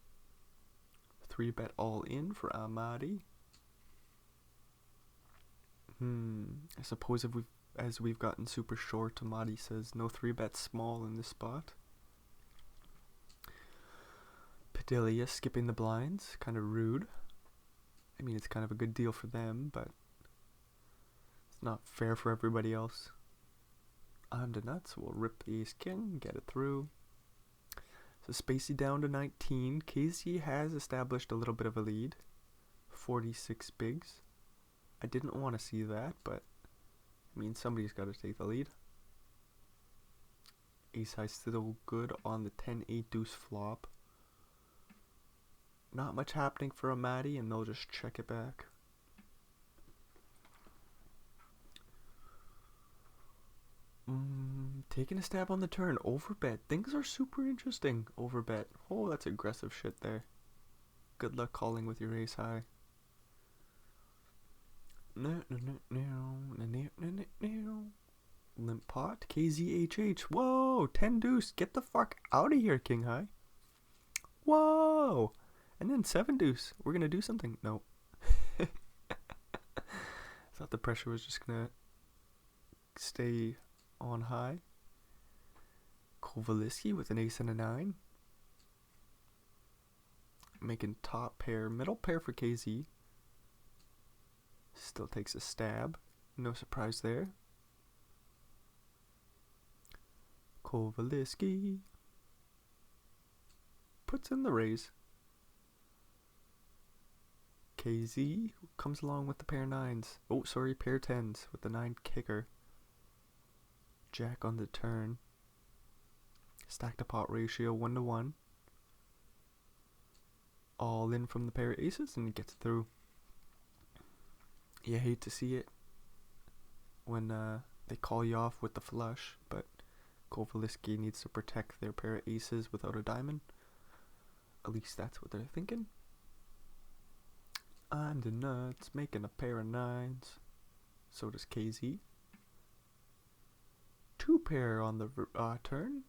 3-bet all in for Amadi. I suppose as we've gotten super short, Amadi says no 3-bet small in this spot. Padilla skipping the blinds, kind of rude. I mean, it's kind of a good deal for them, but it's not fair for everybody else. I'm the nuts. We'll rip the ace king, get it through. So Spacey down to 19. KZ has established a little bit of a lead. 46 bigs. I didn't want to see that, but I mean, somebody's got to take the lead. Ace high still good on the 10-8 deuce flop. Not much happening for a Matty, and they'll just check it back. Taking a stab on the turn. Overbet. Things are super interesting. Overbet. Oh, that's aggressive shit there. Good luck calling with your ace high. Limp pot. KZHH. Whoa, 10 deuce. Get the fuck out of here, king high. Whoa. And then 7 deuce. We're gonna do something. No. Thought the pressure was just gonna stay on high. Kovaliski with an ace and a 9. Making top pair. Middle pair for KZ. Still takes a stab. No surprise there. Kovaliski puts in the raise. KZ comes along with the pair 9s. Oh, sorry, pair 10s with the 9 kicker. Jack on the turn. Stack to pot ratio 1-1. All in from the pair of aces, and he gets through. You hate to see it when they call you off with the flush, but Kovaliski needs to protect their pair of aces without a diamond. At least that's what they're thinking. I'm the nuts, making a pair of 9s. So does KZ. 2 pair on the turn.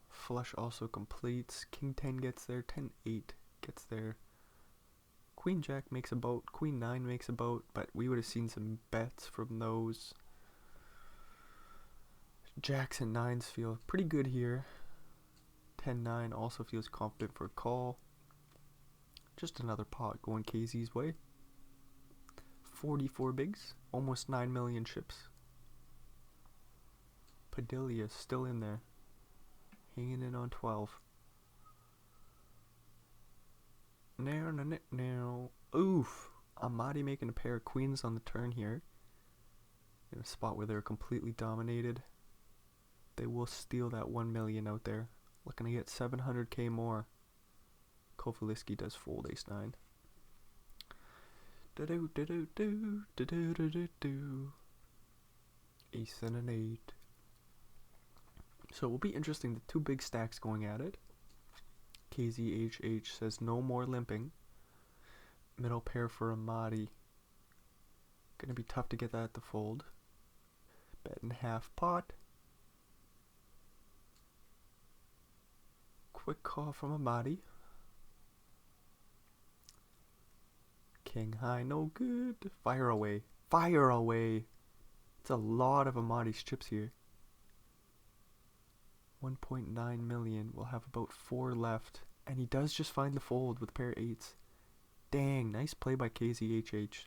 Flush also completes. King 10 gets there. 10-8 gets there. Queen Jack makes a boat. Queen 9 makes a boat. But we would have seen some bets from those. Jacks and 9s feel pretty good here. 10-9 also feels confident for a call. Just another pot going KZ's way. 44 bigs. Almost 9 million chips. Padilla still in there. Hanging in on 12. Now. Oof. Amadi making a pair of queens on the turn here. In a spot where they're completely dominated. They will steal that 1 million out there. Looking to get 700k more. Kovaliski does fold ace 9. Ace and an 8. So it will be interesting, the 2 big stacks going at it. KZHH says no more limping. Middle pair for Amadi. Gonna be tough to get that to fold. Bet in half pot. Quick call from Amadi. King high, no good. Fire away. Fire away. It's a lot of Amadi's chips here. 1.9 million. We'll have about 4 left. And he does just find the fold with a pair of 8s. Dang, nice play by KZHH.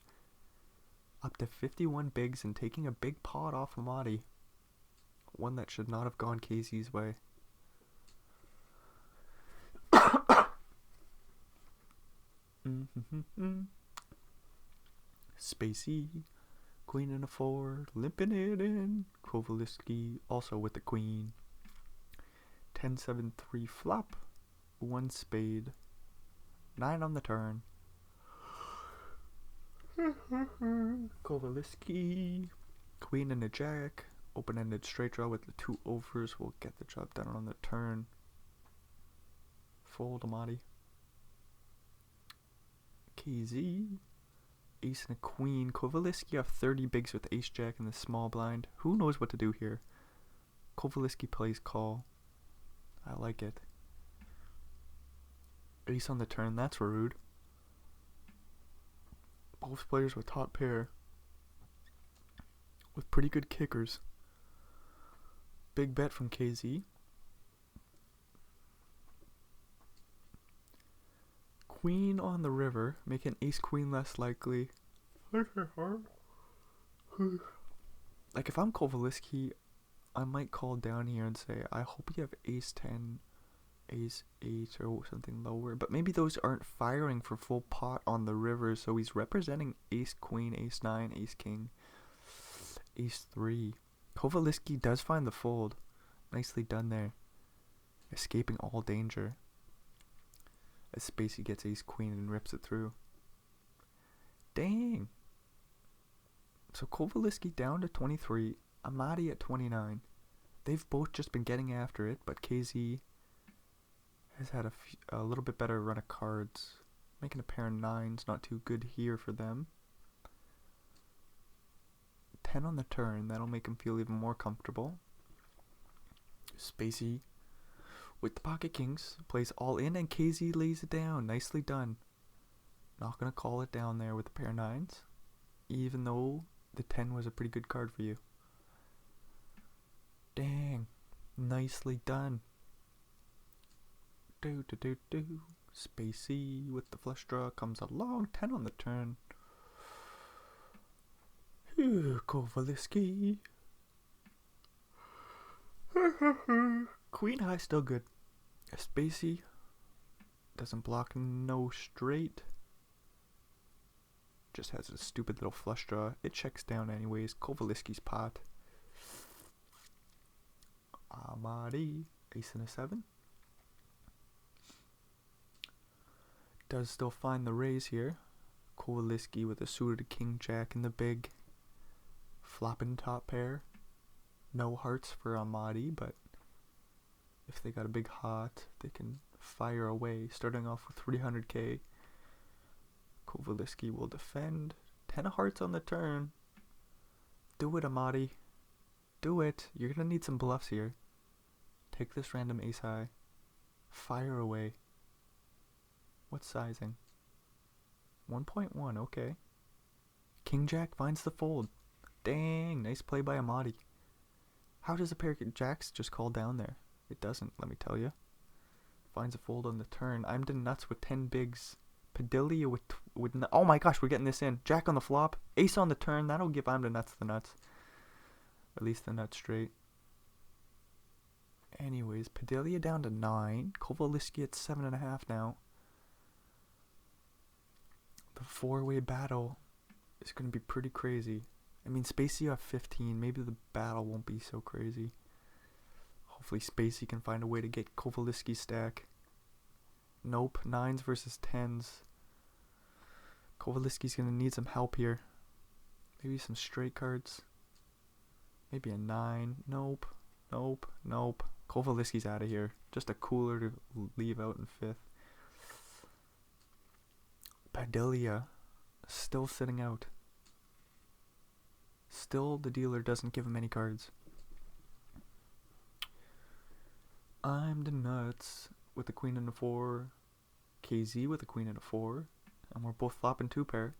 Up to 51 bigs and taking a big pot off Amadi. One that should not have gone KZ's way. Spacey, queen and a 4, limping it in. Kovaliski also with the queen. 10-7-3 flop, 1 spade. 9 on the turn. Kovaliski. Queen and a jack. Open-ended straight draw with the 2 overs will get the job done on the turn. Fold Amati. KZ. Ace and a queen. Kovaliski off 30 bigs with ace jack in the small blind. Who knows what to do here? Kovaliski plays call. I like it. Ace on the turn. That's rude. Both players with top pair. With pretty good kickers. Big bet from KZ. Queen on the river, making ace queen less likely. Like if I'm Kovaliski, I might call down here and say, I hope you have ace 10, ace 8 or something lower. But maybe those aren't firing for full pot on the river, so he's representing ace queen, ace 9, ace king, ace 3. Kovaliski does find the fold. Nicely done there. Escaping all danger. As Spacey gets ace queen and rips it through. Dang. So Kovaliski down to 23. Amati at 29. They've both just been getting after it, but KZ has had a little bit better run of cards. Making a pair of 9s, not too good here for them. 10 on the turn, that'll make him feel even more comfortable. Spacey with the pocket kings, plays all in, and KZ lays it down. Nicely done. Not going to call it down there with a pair of 9s, even though the 10 was a pretty good card for you. Dang. Nicely done. Spacey with the flush draw comes along. 10 on the turn. Kovaliski. Queen high still good. Spacey doesn't block no straight. Just has a stupid little flush draw. It checks down anyways. Kovaliski's pot. Amati, ace and a 7. Does still find the raise here. Kovaliski with a suited king jack in the big. Flopping top pair. No hearts for Amati, but if they got a big hot, they can fire away. Starting off with 300k. Kovaliski will defend. 10 of hearts on the turn. Do it, Amati. Do it. You're going to need some bluffs here. Take this random ace high. Fire away. What sizing? 1.1, okay. King jack finds the fold. Dang, nice play by Amati. How does a pair of jacks just call down there? It doesn't, let me tell you. Finds a fold on the turn. I'm the nuts with 10 bigs. Padilla with oh my gosh, we're getting this in. Jack on the flop. Ace on the turn. That'll give I'm the nuts the nuts. At least the nuts straight. Anyways, Padilla down to 9. Kovaliski at 7.5 now. The 4-way battle is going to be pretty crazy. I mean, Spacey at 15. Maybe the battle won't be so crazy. Hopefully Spacey can find a way to get Kovaliski's stack. Nope. 9s versus 10s. Kovaliski's going to need some help here. Maybe some straight cards. Maybe a 9. Nope. Nope. Nope. Kovaliski's out of here. Just a cooler to leave out in 5th. Padilla still sitting out. Still, the dealer doesn't give him any cards. I'm the nuts with the queen and a 4. KZ with a queen and a 4. And we're both flopping 2 pair.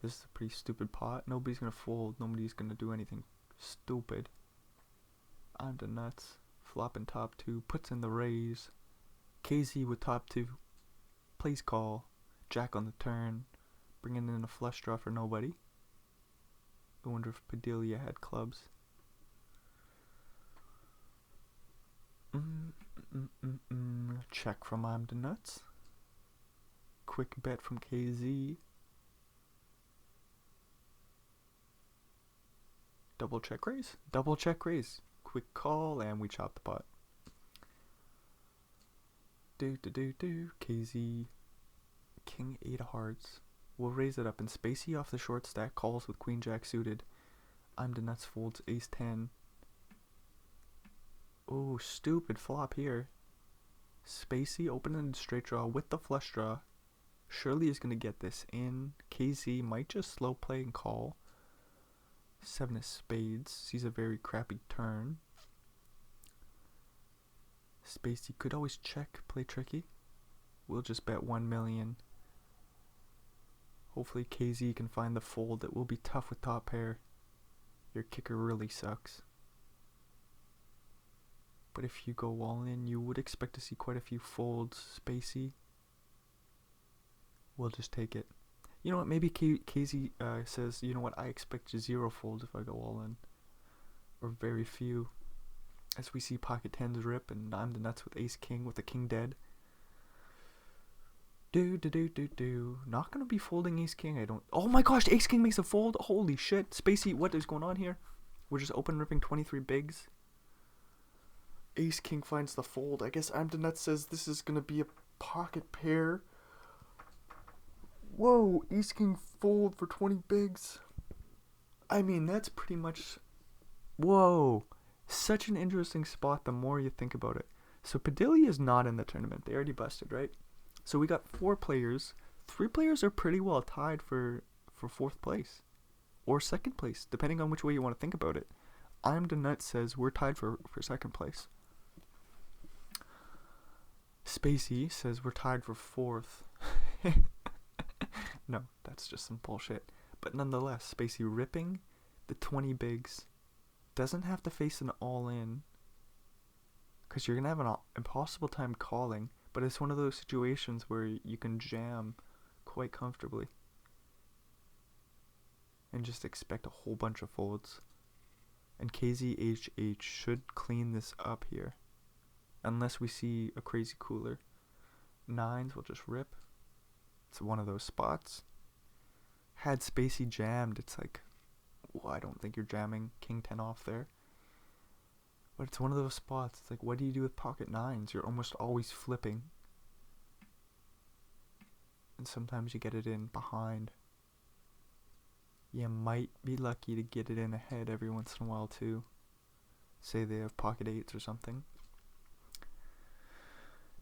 This is a pretty stupid pot. Nobody's going to fold. Nobody's going to do anything stupid. I'm the nuts. Flopping top 2. Puts in the raise. KZ with top 2. Plays call. Jack on the turn. Bringing in a flush draw for nobody. I wonder if Padilla had clubs. Check from I'm the nuts. Quick bet from KZ. Double check raise. Double check raise. Quick call and we chop the pot. KZ. King 8 of hearts. We'll raise it up. And Spacey off the short stack calls with Queen Jack suited. I'm the nuts folds Ace 10. Oh, stupid flop here. Spacey opening straight draw with the flush draw. Shirley is going to get this in. KZ might just slow play and call. 7 of spades. Sees a very crappy turn. Spacey could always check, play tricky. We'll just bet 1 million. Hopefully KZ can find the fold. It will be tough with top pair. Your kicker really sucks. But if you go all in, you would expect to see quite a few folds. Spacey. We'll just take it. You know what, maybe KZ says, you know what, I expect 0 folds if I go all in. Or very few. As we see pocket 10s rip, and I'm the nuts with ace king with the king dead. Not gonna be folding ace king, I don't. Oh my gosh, ace king makes a fold. Holy shit. Spacey, what is going on here? We're just open ripping 23 bigs. Ace king finds the fold. I guess I'm the nuts says this is gonna be a pocket pair. Whoa, ace king fold for 20 bigs. I mean, that's pretty much. Whoa. Such an interesting spot the more you think about it. So Padilla is not in the tournament. They already busted, right? So we got 4 players. 3 players are pretty well tied for 4th place. Or 2nd place, depending on which way you want to think about it. I'm the nut says we're tied for 2nd place. Spacey says we're tied for 4th. No, that's just some bullshit. But nonetheless, Spacey ripping the 20 bigs. Doesn't have to face an all-in, because you're going to have an impossible time calling, but it's one of those situations where you can jam quite comfortably and just expect a whole bunch of folds. And KZHH should clean this up here, unless we see a crazy cooler. 9s will just rip. It's one of those spots. Had Spacey jammed, it's like, well, I don't think you're jamming king 10 off there. But it's one of those spots. It's like, what do you do with pocket 9s? You're almost always flipping. And sometimes you get it in behind. You might be lucky to get it in ahead every once in a while too. Say they have pocket 8s or something.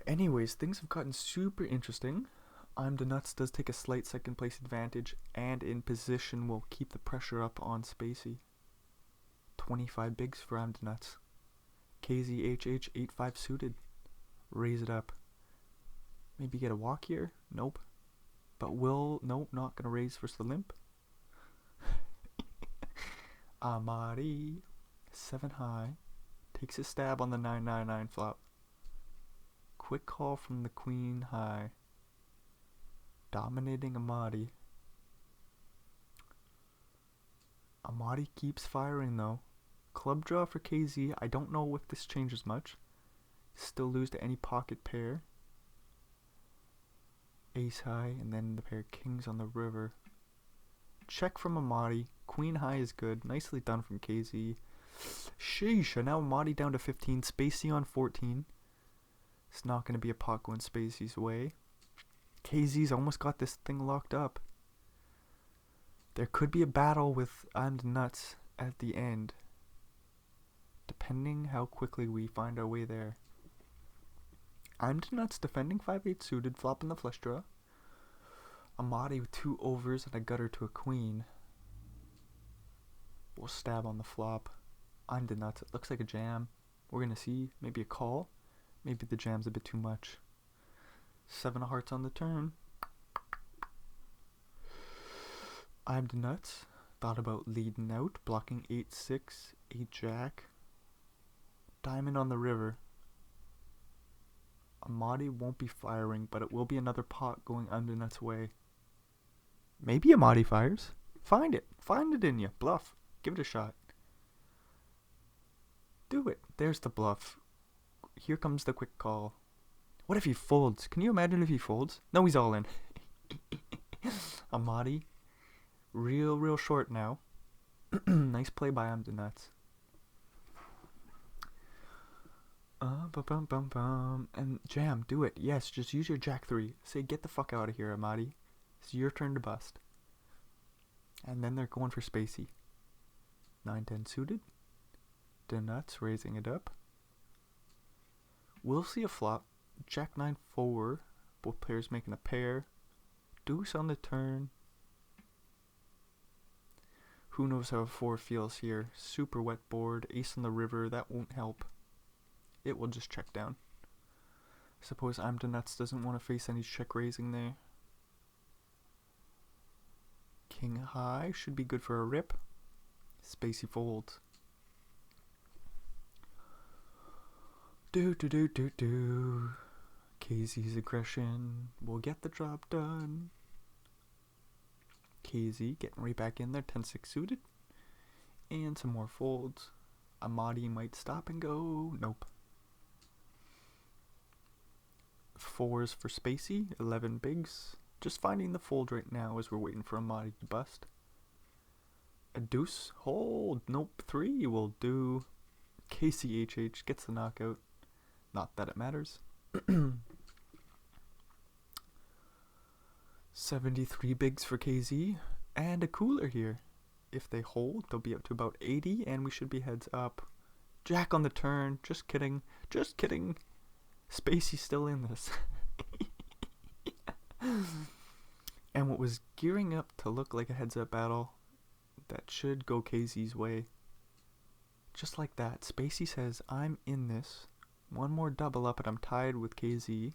Anyways, things have gotten super interesting. I'm the nuts does take a slight 2nd place advantage, and in position will keep the pressure up on Spacey. 25 bigs for I'm the nuts. KZHH 8-5 suited. Raise it up. Maybe get a walk here? Nope. But nope, not gonna raise versus the limp. Amari 7 high. Takes a stab on the 999 flop. Quick call from the queen high. Dominating Amadi. Amadi keeps firing though. Club draw for KZ. I don't know if this changes much. Still lose to any pocket pair. Ace high and then the pair of kings on the river. Check from Amadi. Queen high is good. Nicely done from KZ. Sheesh. And now Amadi down to 15. Spacey on 14. It's not going to be a pot going Spacey's way. KZ's almost got this thing locked up. There could be a battle with I'm the nuts at the end, depending how quickly we find our way there. I'm the nuts defending 5-8 suited, flopping the flush draw. Amadi with 2 overs and a gutter to a queen. We'll stab on the flop. I'm the nuts. It looks like a jam. We're gonna see maybe a call. Maybe the jam's a bit too much. 7 of hearts on the turn. I'm the nuts. Thought about leading out, blocking 8-6, 8-jack. Diamond on the river. Amadi won't be firing, but it will be another pot going under nuts way. Maybe Amadi fires. Find it. Find it in you. Bluff. Give it a shot. Do it. There's the bluff. Here comes the quick call. What if he folds? Can you imagine if he folds? No, he's all in. Amadi. Real short now. Nice play by I'm the nuts. Bum bum bum. And jam, do it. Yes, just use your jack 3. Say, get the fuck out of here, Amadi. It's your turn to bust. And then they're going for Spacey. 9-10 suited. The nuts raising it up. We'll see a flop. Jack 9-4. Both players making a pair. Deuce on the turn. Who knows how a 4 feels here. Super wet board. Ace on the river. That won't help. It will just check down. I suppose I'm the nuts doesn't want to face any check raising there. King high should be good for a rip. Spacey folds. Do. KZ's aggression will get the job done. KZ getting right back in there. 10-6 suited. And some more folds. Amadi might stop and go. Nope. 4s for Spacey. 11 bigs. Just finding the fold right now as we're waiting for Amadi to bust. A deuce. Hold. Nope. 3 will do. KCHH gets the knockout. Not that it matters. 73 bigs for KZ. And a cooler here. If they hold, they'll be up to about 80. And we should be heads up. Jack on the turn. Just kidding. Just kidding. Spacey's still in this. And what was gearing up to look like a heads-up battle, that should go KZ's way. Just like that, Spacey says, I'm in this. One more double up and I'm tied with KZ.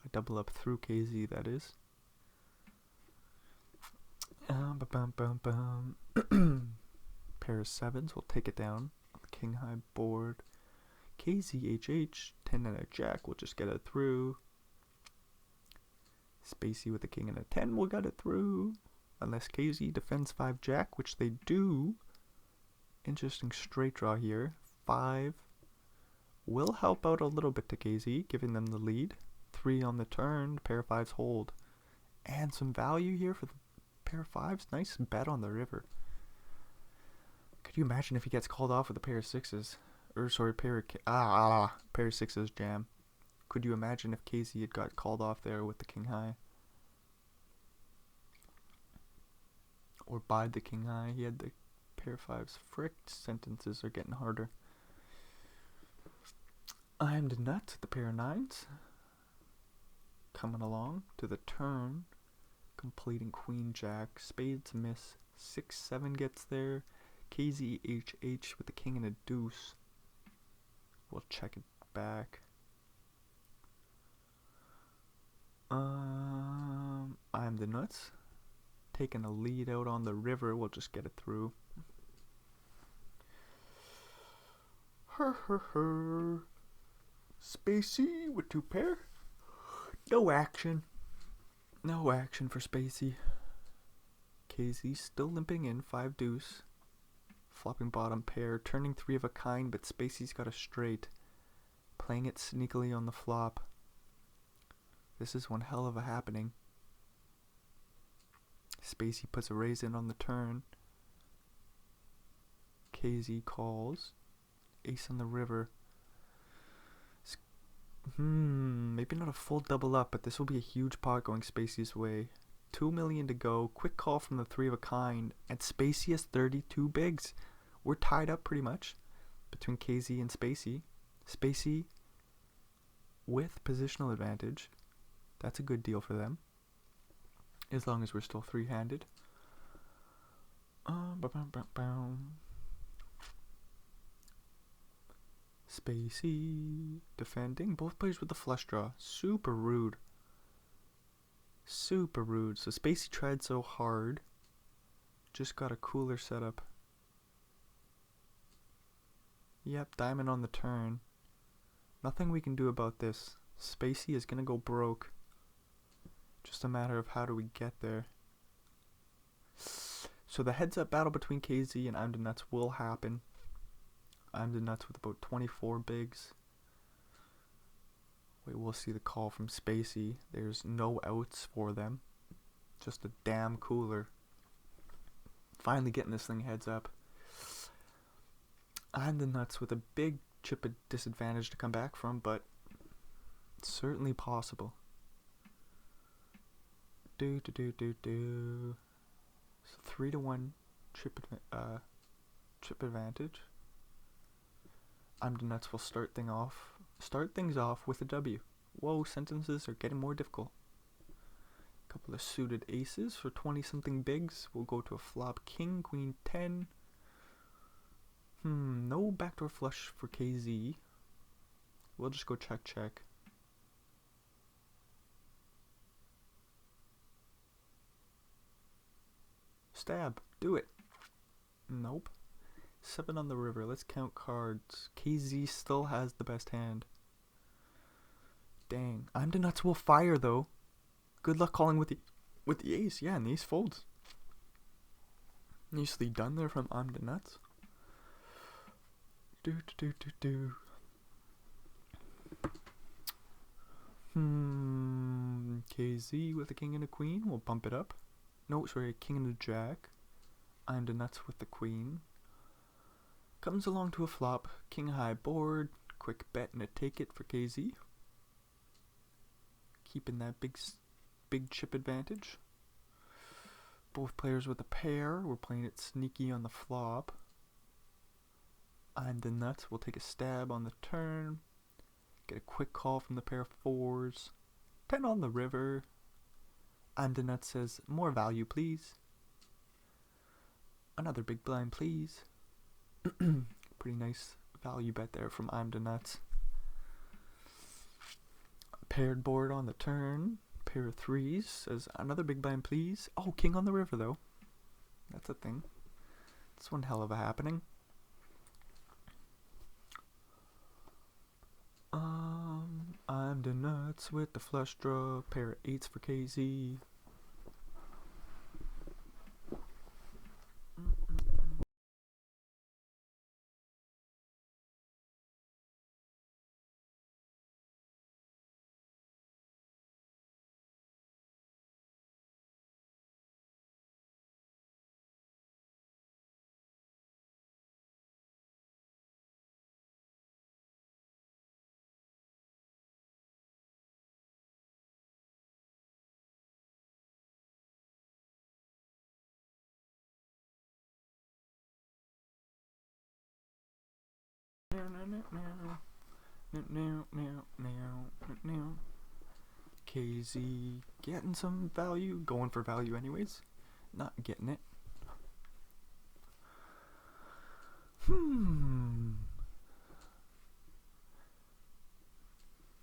A double up through KZ, that is. Pair of 7s will take it down. King high board. KZHH, 10 and a jack will just get it through. Spacey with a king and a 10 will get it through. Unless KZ defends 5 jack, which they do. Interesting straight draw here. 5 will help out a little bit to KZ, giving them the lead. 3 on the turn, pair of 5s hold. And some value here for the pair of 5s. Nice bet on the river. Could you imagine if he gets called off with a pair of 6s? Or sorry, pair of 6s jam. Could you imagine if KZ had got called off there with the king high? Or by the king high, he had the pair of 5s. Fricked, sentences are getting harder. I'm the nut, the pair of 9s. Coming along to the turn. Completing queen jack. Spades miss. 6-7 gets there. KZHH with the king and a deuce. We'll check it back. I'm the nuts. Taking a lead out on the river. We'll just get it through. Spacey with 2 pair. No action. No action for Spacey. KZ still limping in. 5 deuce. Flopping bottom pair. Turning 3 of a kind, but Spacey's got a straight. Playing it sneakily on the flop. This is one hell of a happening. Spacey puts a raise in on the turn. KZ calls. Ace on the river. Maybe not a full double up, but this will be a huge pot going Spacey's way. 2 million to go. Quick call from the 3 of a kind. And Spacey has 32 bigs. We're tied up pretty much between KZ and Spacey. Spacey with positional advantage. That's a good deal for them. As long as we're still 3-handed. Spacey defending. Both players with the flush draw. Super rude. Super rude. So Spacey tried so hard. Just got a cooler setup. Yep, diamond on the turn. Nothing we can do about this. Spacey is going to go broke. Just a matter of how do we get there. So the heads-up battle between KZ and I'm the Nuts will happen. I'm the Nuts with about 24 bigs. Wait, we'll see the call from Spacey. There's no outs for them. Just a damn cooler. Finally getting this thing heads up. I'm the Nuts with a big chip a disadvantage to come back from, but it's certainly possible. So 3-1 chip advantage. I'm the Nuts will start things off with a W. Whoa, sentences are getting more difficult. Couple of suited aces for 20-something bigs. We'll go to a flop king, queen 10. No backdoor flush for KZ. We'll just go check, check. Stab. Do it. Nope. 7 on the river. Let's count cards. KZ still has the best hand. Dang. I'm the Nuts will fire though. Good luck calling with the ace. Yeah, and the ace folds. Nicely done there from I'm the Nuts. KZ with a king and a queen. We'll bump it up. No, sorry, a king and a jack. I'm the Nuts with the queen. Comes along to a flop. King high board. Quick bet and a take it for KZ. Keeping that big chip advantage. Both players with a pair. We're playing it sneaky on the flop. I'm the Nuts. We'll take a stab on the turn. Get a quick call from the pair of fours. 10 on the river. I'm the Nuts says, more value please. Another big blind please. Pretty nice value bet there from I'm the Nuts. Paired board on the turn. Pair of threes says, another big blind please. Oh, king on the river though. That's a thing. That's one hell of a happening. I'm the Nuts with the flush draw. Pair of eights for KZ. KZ getting some value, going for value anyways, not getting it.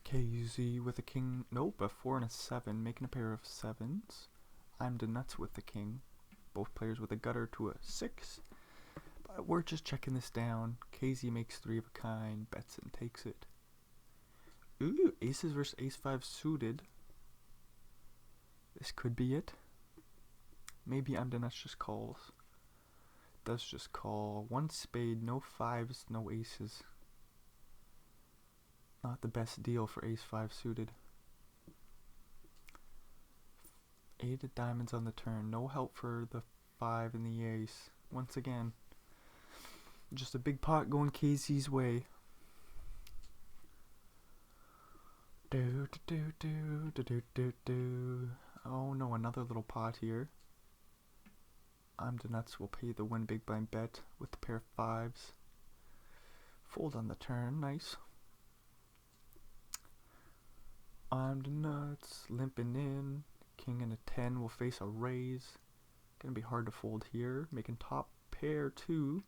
KZ with a king, nope, a 4 and a 7, making a pair of 7s. I'm the Nuts with the king, both players with a gutter to a 6. But we're just checking this down. KZ makes 3 of a kind, bets and takes it. Ooh, aces versus ace 5 suited. This could be it. Maybe I'm the Nuts just calls. Does just call. 1 spade, no 5s, no aces. Not the best deal for ace 5 suited. 8 of diamonds on the turn. No help for the 5 and the ace. Once again, just a big pot going KZ's way. Oh no, another little pot here. I'm the Nuts will pay the 1 big blind bet with the pair of 5s. Fold on the turn, nice. I'm the Nuts limping in. King and a 10 will face a raise. Gonna be hard to fold here. Making top pair 2.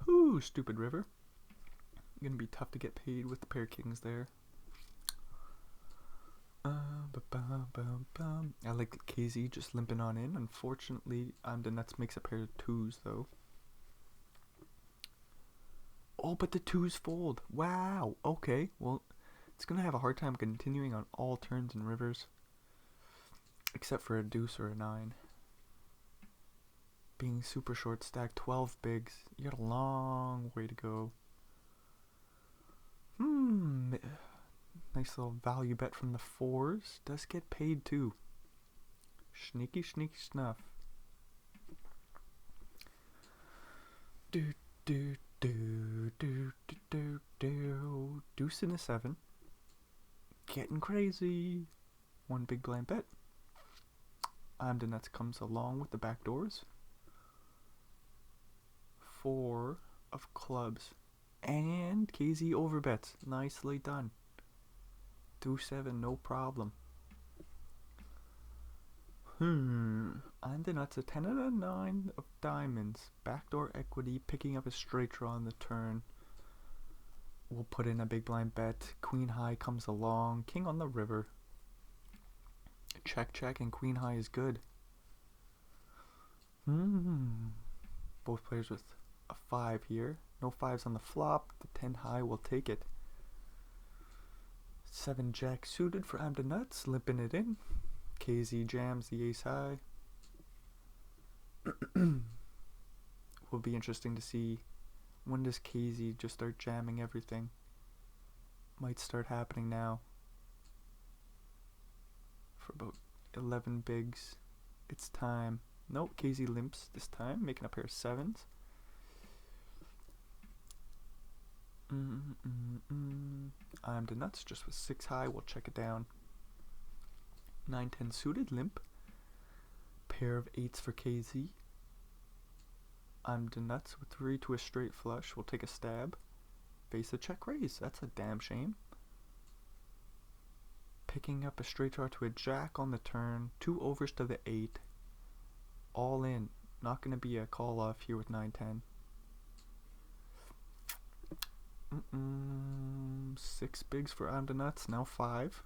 Ooh, stupid river. Gonna be tough to get paid with the pair of kings there. I like KZ just limping on in. Unfortunately, the Nuts makes a pair of 2s though. Oh, but the 2s fold. Wow. Okay. Well, it's gonna have a hard time continuing on all turns and rivers, except for a deuce or a 9. Being super short stack, 12 bigs. You got a long way to go. Nice Nice little value bet from the 4s. Does get paid too. Sneaky snuff. Do do do do do do do. Deuce and a 7. Getting crazy. One big blind bet. And the nuts comes along with the back doors. 4 of clubs. And KZ overbets. Nicely done. 2-7, no problem. And the nuts, a 10 and a 9 of diamonds. Backdoor equity, picking up a straight draw on the turn. We'll put in a big blind bet. Queen high comes along. King on the river. Check, and queen high is good. Both players with a 5 here. No 5s on the flop. The 10 high will take it. 7 jack suited for Amda Nuts, limping it in. KZ jams the ace high. Will be interesting to see when does KZ just start jamming everything. Might start happening now. For about 11 bigs. It's time. Nope, KZ limps this time, making a pair of 7s. I'm the nuts, just with 6 high, we'll check it down. 9-10 suited, limp. Pair of 8s for KZ. I'm the nuts with 3 to a straight flush, we'll take a stab. Face a check raise, that's a damn shame. Picking up a straight draw to a jack on the turn, 2 overs to the 8. All in, not going to be a call off here with 9-10. 6 bigs for I'm the nuts, now 5.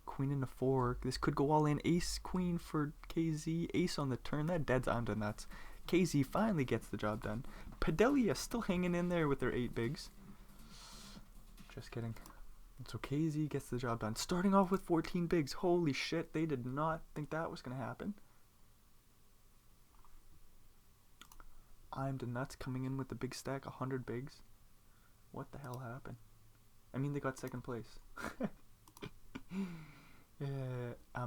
Queen in the 4. This could go all in. Ace queen for KZ. Ace on the turn. That deads I'm the nuts. KZ finally gets the job done. Padelia still hanging in there with their 8 bigs. Just kidding. So KZ gets the job done. Starting off with 14 bigs. Holy shit, they did not think that was going to happen. I'm the nuts coming in with the big stack, 100 bigs. What the hell happened? I mean, they got second place.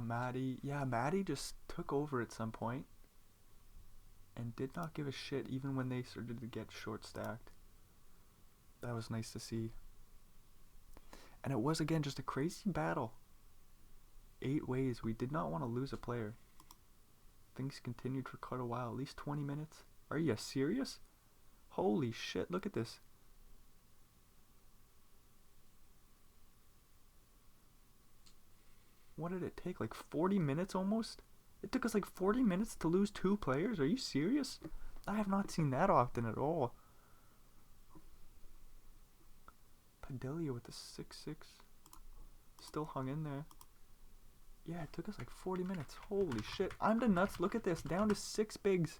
Maddie. Yeah, Maddie just took over at some point and did not give a shit even when they started to get short stacked. That was nice to see. And it was, again, just a crazy battle. 8 ways. We did not want to lose a player. Things continued for quite a while, at least 20 minutes. Are you serious? Holy shit, look at this. What did it take? Like 40 minutes almost? It took us like 40 minutes to lose 2 players? Are you serious? I have not seen that often at all. Padelia with the 6-6. Still hung in there. Yeah, it took us like 40 minutes. Holy shit. I'm the nuts. Look at this. Down to 6 bigs.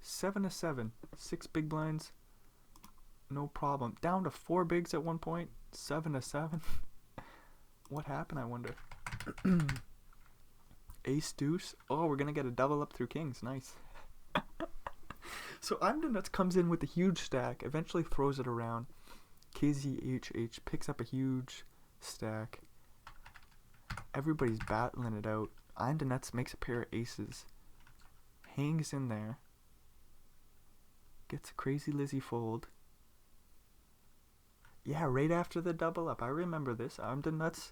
7-7. 6 big blinds. No problem. Down to 4 bigs at one point. 7-7. What happened, I wonder? Ace deuce. Oh, we're gonna get a double up through kings. Nice. So I'm the nuts comes in with a huge stack. Eventually throws it around. KZHH picks up a huge stack. Everybody's battling it out. I'm the nuts makes a pair of aces. Hangs in there. Gets a crazy Lizzie fold. Yeah, right after the double up. I remember this. I'm the nuts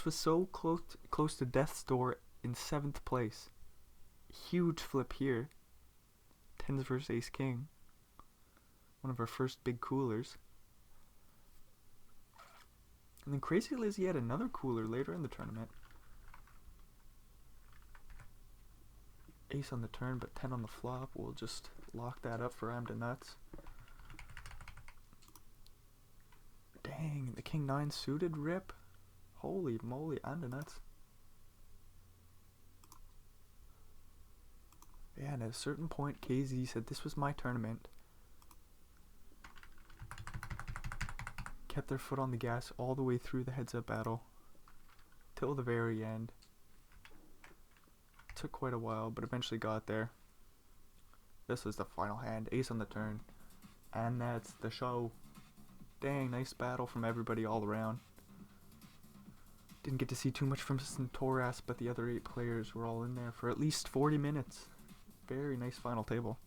was so close to death's door in 7th place. Huge flip here. 10s versus ace king. One of our first big coolers. And then Crazy Lizzie had another cooler later in the tournament. Ace on the turn, but 10 on the flop. We'll just lock that up for I'm the nuts. Dang, the king 9 suited rip. Holy moly, I'm the nuts. Yeah, and at a certain point, KZ said this was my tournament. Kept their foot on the gas all the way through the heads-up battle. Till the very end. Took quite a while, but eventually got there. This was the final hand. Ace on the turn. And that's the show. Dang, nice battle from everybody all around. Didn't get to see too much from Centauras, but the other 8 players were all in there for at least 40 minutes. Very nice final table.